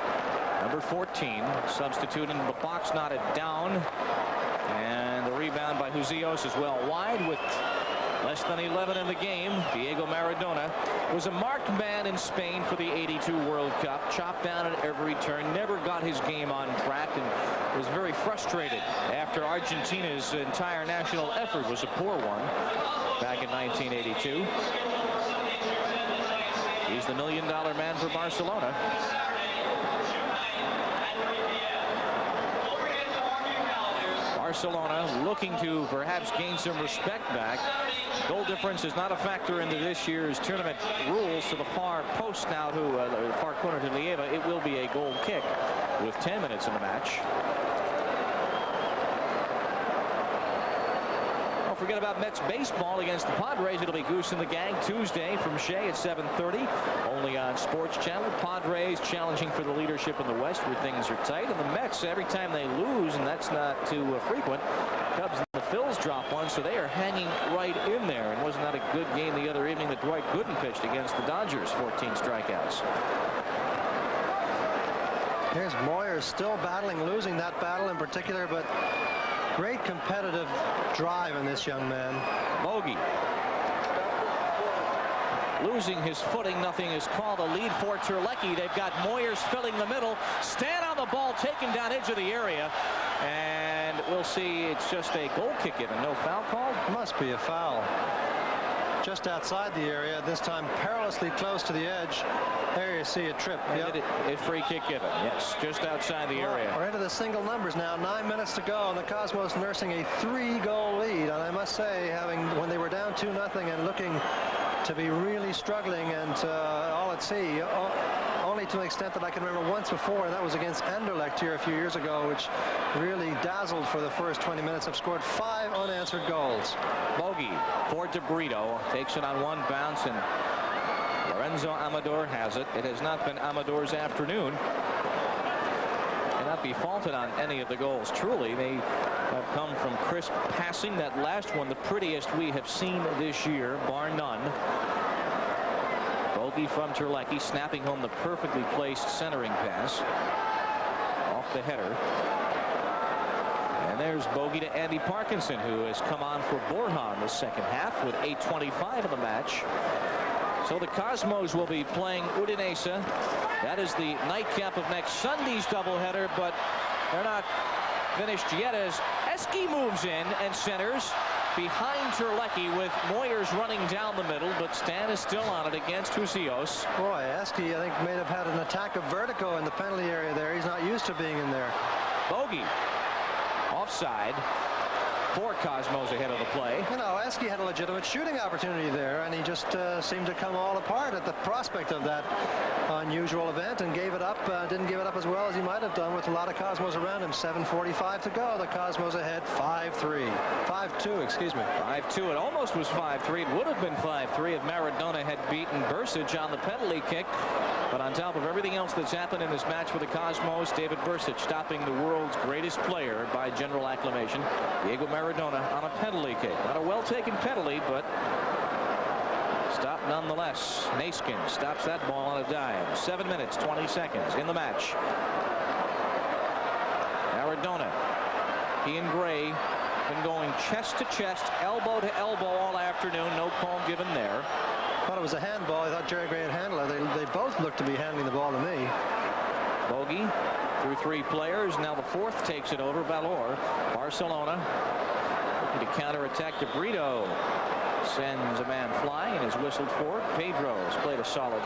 number 14, substitute in the box, knotted down. And the rebound by Husillos as well. Wide with less than 11 in the game. Diego Maradona was a marked man in Spain for the '82 World Cup. Chopped down at every turn. Never got his game on track and was very frustrated after Argentina's entire national effort was a poor one back in 1982. He's the $1 million man for Barcelona. Barcelona looking to perhaps gain some respect back. Goal difference is not a factor into this year's tournament rules. To the far post now to the far corner to Lieva. It will be a goal kick with 10 minutes in the match. Don't forget about Mets baseball against the Padres. It'll be Goose and the Gang Tuesday from Shea at 7:30. Only on Sports Channel. Padres challenging for the leadership in the West where things are tight. And the Mets, every time they lose, and that's not too frequent, Cubs and the Phils drop one, so they are hanging right in there. And wasn't that a good game the other evening that Dwight Gooden pitched against the Dodgers? 14 strikeouts.
Here's Moyers still battling, losing that battle in particular, but great competitive drive in this young man.
Bogey losing his footing. Nothing is called. A lead for Terlecki. They've got Moyers filling the middle. Stand on the ball, taken down edge of the area. And we'll see. It's just a goal kick given. No foul called.
Must be a foul. Just outside the area. This time perilously close to the edge. There you see a trip. Yep.
A free kick given. Yes, just outside the area.
We're into the single numbers now. 9 minutes to go, and the Cosmos nursing a 3-goal lead. And I must say, when they were down 2-0 and looking to be really struggling and all at sea, only to an extent that I can remember once before, and that was against Anderlecht here a few years ago, which really dazzled for the first 20 minutes. Have scored 5 unanswered goals.
Bogey for DeBrito. Takes it on one bounce, and Lorenzo Amador has it. It has not been Amador's afternoon. Cannot be faulted on any of the goals. Truly, they have come from crisp passing. That last one, the prettiest we have seen this year, bar none. Bogey from Terlecki, snapping home the perfectly placed centering pass off the header. And there's bogey to Andy Parkinson, who has come on for Borja in the second half with 8:25 of the match. So the Cosmos will be playing Udinese. That is the nightcap of next Sunday's doubleheader, but they're not finished yet as Eski moves in and centers behind Terlecki with Moyers running down the middle, but Stan is still on it against Husillos.
Boy, Eski, I think, may have had an attack of vertigo in the penalty area there. He's not used to being in there.
Bogey. Offside. 4 Cosmos ahead of the play.
You know, Eski had a legitimate shooting opportunity there, and he just seemed to come all apart at the prospect of that unusual event and gave it up. Didn't give it up as well as he might have done with a lot of Cosmos around him. 7:45 to go. The Cosmos ahead 5-3. 5-2, excuse me.
5-2. It almost was 5-3. It would have been 5-3 if Maradona had beaten Brcic on the penalty kick. But on top of everything else that's happened in this match with the Cosmos, David Brcic stopping the world's greatest player by general acclamation, Diego Maradona, on a penalty kick. Not a well-taken penalty, but stopped nonetheless. Neeskens stops that ball on a dime. 7 minutes, 20 seconds in the match. Maradona, he and Gray been going chest to chest, elbow to elbow all afternoon. No call given there.
Thought it was a handball. I thought Jerry Gray had handled it. They both looked to be handling the ball to me.
Bogey through 3 players. Now the 4th takes it over. Valor. Barcelona looking to counterattack. DeBrito sends a man flying and is whistled for. Pedro has played a solid,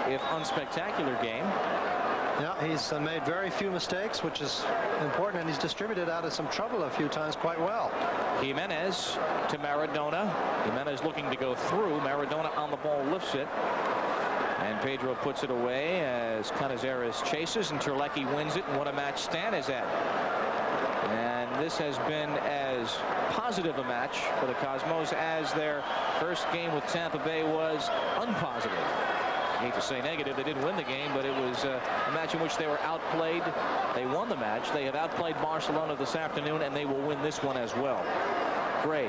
if unspectacular, game.
Yeah, he's made very few mistakes, which is important, and he's distributed out of some trouble a few times quite well.
Jimenez to Maradona. Jimenez looking to go through. Maradona on the ball, lifts it. And Pedro puts it away as Canizares chases, and Terlecki wins it. And what a match Stan is at. And this has been as positive a match for the Cosmos as their first game with Tampa Bay was unpositive. I hate to say negative. They didn't win the game, but it was a match in which they were outplayed. They won the match. They have outplayed Barcelona this afternoon, and they will win this one as well. Gray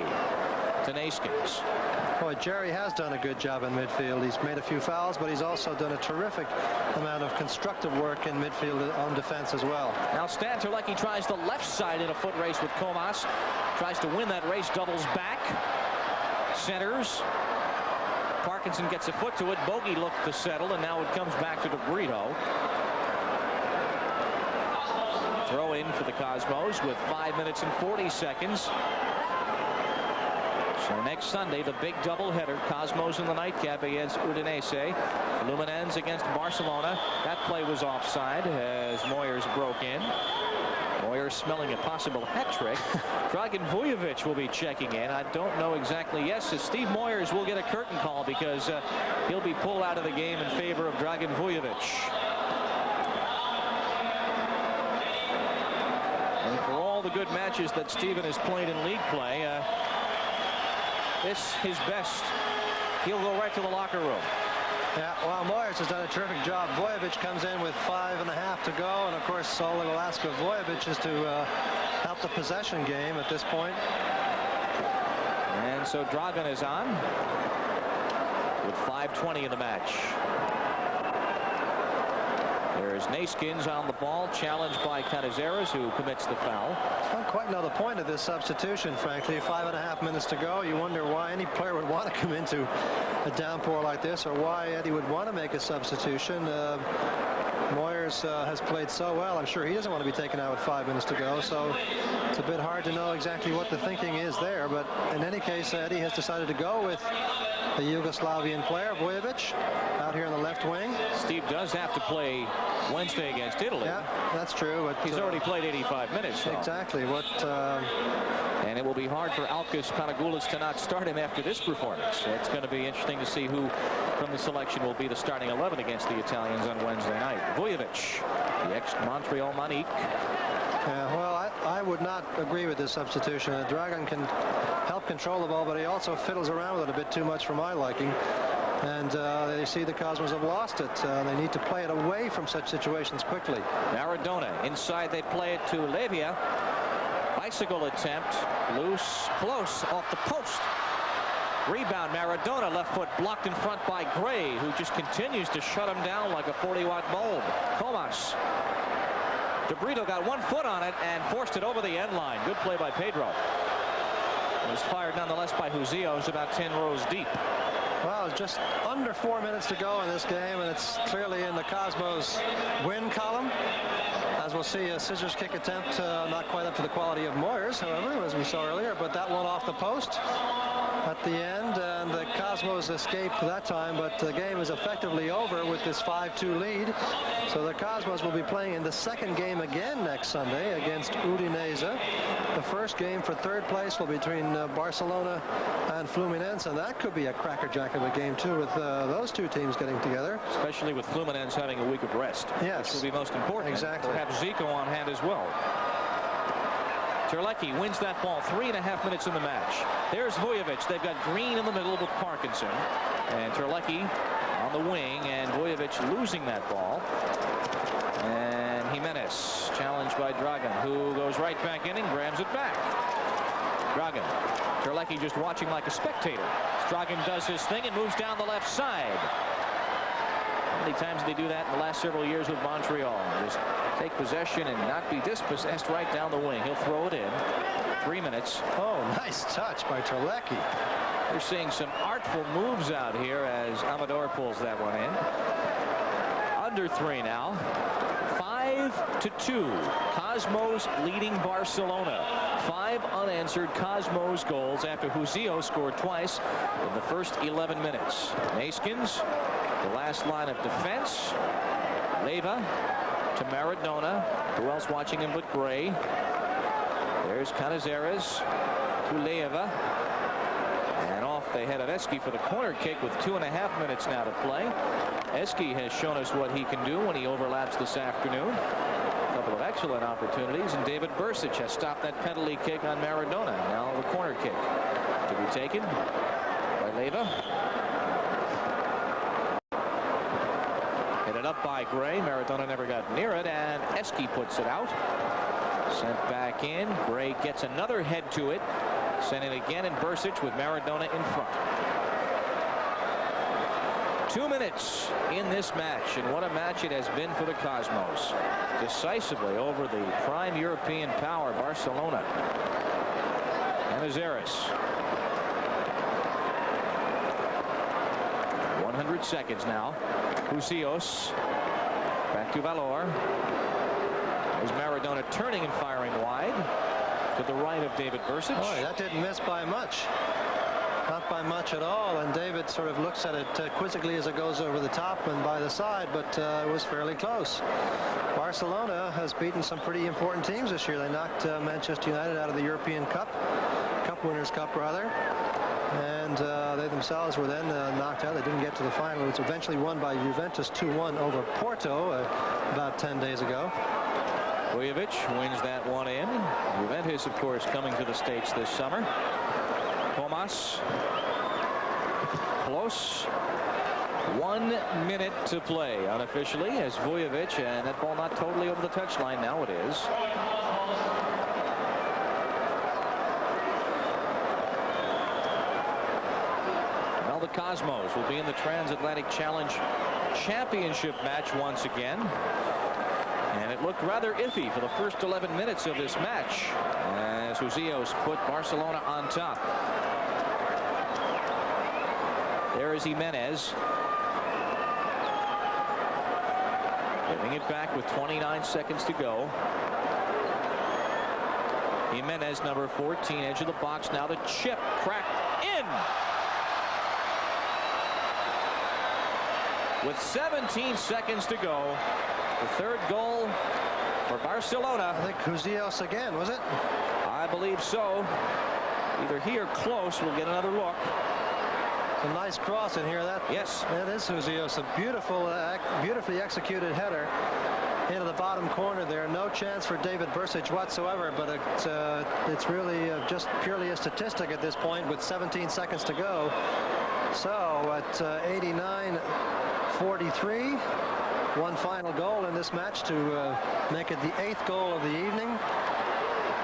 to Neeskens.
Boy, Jerry has done a good job in midfield. He's made a few fouls, but he's also done a terrific amount of constructive work in midfield on defense as well.
Now Stan Terlecki tries the left side in a foot race with Comas. Tries to win that race, doubles back. Centers. Parkinson gets a foot to it. Bogey looked to settle, and now it comes back to DeBrito. Throw in for the Cosmos with 5 minutes and 40 seconds. So next Sunday, the big doubleheader. Cosmos in the nightcap against Udinese. Luminense against Barcelona. That play was offside as Moyers broke in. Moyers smelling a possible hat trick. Dragan Vujovic will be checking in. I don't know exactly. Yes, Steve Moyers will get a curtain call because he'll be pulled out of the game in favor of Dragan Vujovic. And for all the good matches that Steven has played in league play, this his best. He'll go right to the locker room.
Yeah, well, Moyers has done a terrific job. Vujovic comes in with 5.5 to go, and of course all they'll ask of Vujovic is to help the possession game at this point.
And so Dragan is on with 5:20 in the match. There's Neeskens on the ball, challenged by Canizares, who commits the foul.
I don't quite know the point of this substitution, frankly. 5.5 minutes to go. You wonder why any player would want to come into a downpour like this, or why Eddie would want to make a substitution. Moyers has played so well. I'm sure he doesn't want to be taken out with 5 minutes to go, so it's a bit hard to know exactly what the thinking is there. But in any case, Eddie has decided to go with the Yugoslavian player, Vujovic, out here in the left wing.
Steve does have to play Wednesday against Italy.
Yeah, that's true. But
he's already played 85 minutes. So.
Exactly.
And it will be hard for Alkis Panagoulis to not start him after this performance. It's going to be interesting to see who from the selection will be the starting 11 against the Italians on Wednesday night. Vujovic, the ex-Montreal Manique.
Yeah, well, I would not agree with this substitution. Dragan can help control the ball, but he also fiddles around with it a bit too much for my liking. And they see the Cosmos have lost it. They need to play it away from such situations quickly.
Maradona inside, they play it to Levia. Bicycle attempt, loose, close, off the post. Rebound, Maradona, left foot blocked in front by Gray, who just continues to shut him down like a 40-watt bulb. Comas DeBrito got 1 foot on it and forced it over the end line. Good play by Pedro. It was fired nonetheless by Husillos about 10 rows deep.
Well, just under 4 minutes to go in this game, and it's clearly in the Cosmos win column. As we'll see, a scissors kick attempt, not quite up to the quality of Moyers, however, as we saw earlier, but that one off the post at the end, and the Cosmos escaped that time, but the game is effectively over with this 5-2 lead. So the Cosmos will be playing in the second game again next Sunday against Udinese. The first game for third place will be between Barcelona and Fluminense, and that could be a crackerjack of a game too, with those two teams getting together.
Especially with Fluminense having a week of rest.
Yes.
Which will be most important.
Exactly.
Perhaps Zico on hand as well. Terlecki wins that ball. 3.5 minutes in the match. There's Vujovic. They've got Green in the middle with Parkinson. And Terlecki on the wing, and Vujovic losing that ball. And Jimenez challenged by Dragan, who goes right back in and grabs it back. Dragan. Terlecki just watching like a spectator. Dragan does his thing and moves down the left side. How many times did they do that in the last several years with Montreal? Just take possession and not be dispossessed right down the wing. He'll throw it in. 3 minutes.
Oh, nice touch by Terlecki.
You're seeing some artful moves out here as Amador pulls that one in. Under 3 now. 5-2. Cosmos leading Barcelona. 5 unanswered Cosmos goals after Husillos scored twice in the first 11 minutes. Neeskens, the last line of defense. Leva to Maradona. Who else watching him but Gray? There's Canizares to Leva. And off they head of Eski for the corner kick with 2.5 minutes now to play. Eski has shown us what he can do when he overlaps this afternoon. A couple of excellent opportunities, and David Brcic has stopped that penalty kick on Maradona. Now the corner kick to be taken by Leva. Hit it up by Gray. Maradona never got near it, and Eski puts it out. Sent back in. Gray gets another head to it. Sent it again, and Brcic with Maradona in front. 2 minutes in this match, and what a match it has been for the Cosmos. Decisively over the prime European power, Barcelona. Canizares. 100 seconds now. Husillos. Back to Valor. There's Maradona turning and firing wide. To the right of David Brcic.
Boy, that didn't miss by much. Not by much at all, and David sort of looks at it quizzically as it goes over the top and by the side, but it was fairly close. Barcelona has beaten some pretty important teams this year. They knocked Manchester United out of the European Cup Winners' Cup rather, and they themselves were then knocked out. They didn't get to the final. It was eventually won by Juventus 2-1 over Porto about 10 days ago.
Vujovic wins that one in. Juventus, of course, coming to the States this summer. Comas. Close. 1 minute to play unofficially as Vujovic, and that ball not totally over the touchline. Now it is. Well, the Cosmos will be in the Transatlantic Challenge Championship match once again. And it looked rather iffy for the first 11 minutes of this match as Husillos put Barcelona on top. There is Jimenez. Giving it back with 29 seconds to go. Jimenez, number 14, edge of the box. Now the chip cracked in. With 17 seconds to go. The third goal for Barcelona.
I think Husillos again, was it?
I believe so. Either he or close. We'll get another look.
It's a nice cross in here.
Yes.
That is Husillos. A beautifully executed header into the bottom corner there. No chance for David Brcic whatsoever, but it's really just purely a statistic at this point with 17 seconds to go. So at 89-43. One final goal in this match to make it the 8th goal of the evening.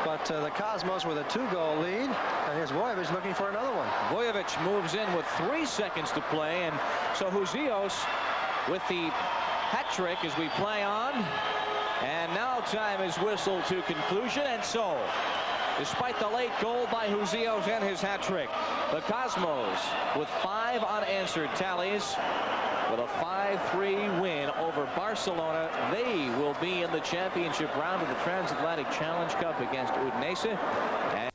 But the Cosmos with a 2-goal lead. And here's Vujovic looking for another one.
Vujovic moves in with 3 seconds to play. And so Husillos with the hat trick as we play on. And now time is whistled to conclusion, and so, despite the late goal by Husillos and his hat-trick, the Cosmos, with 5 unanswered tallies, with a 5-3 win over Barcelona, they will be in the championship round of the Transatlantic Challenge Cup against Udinese.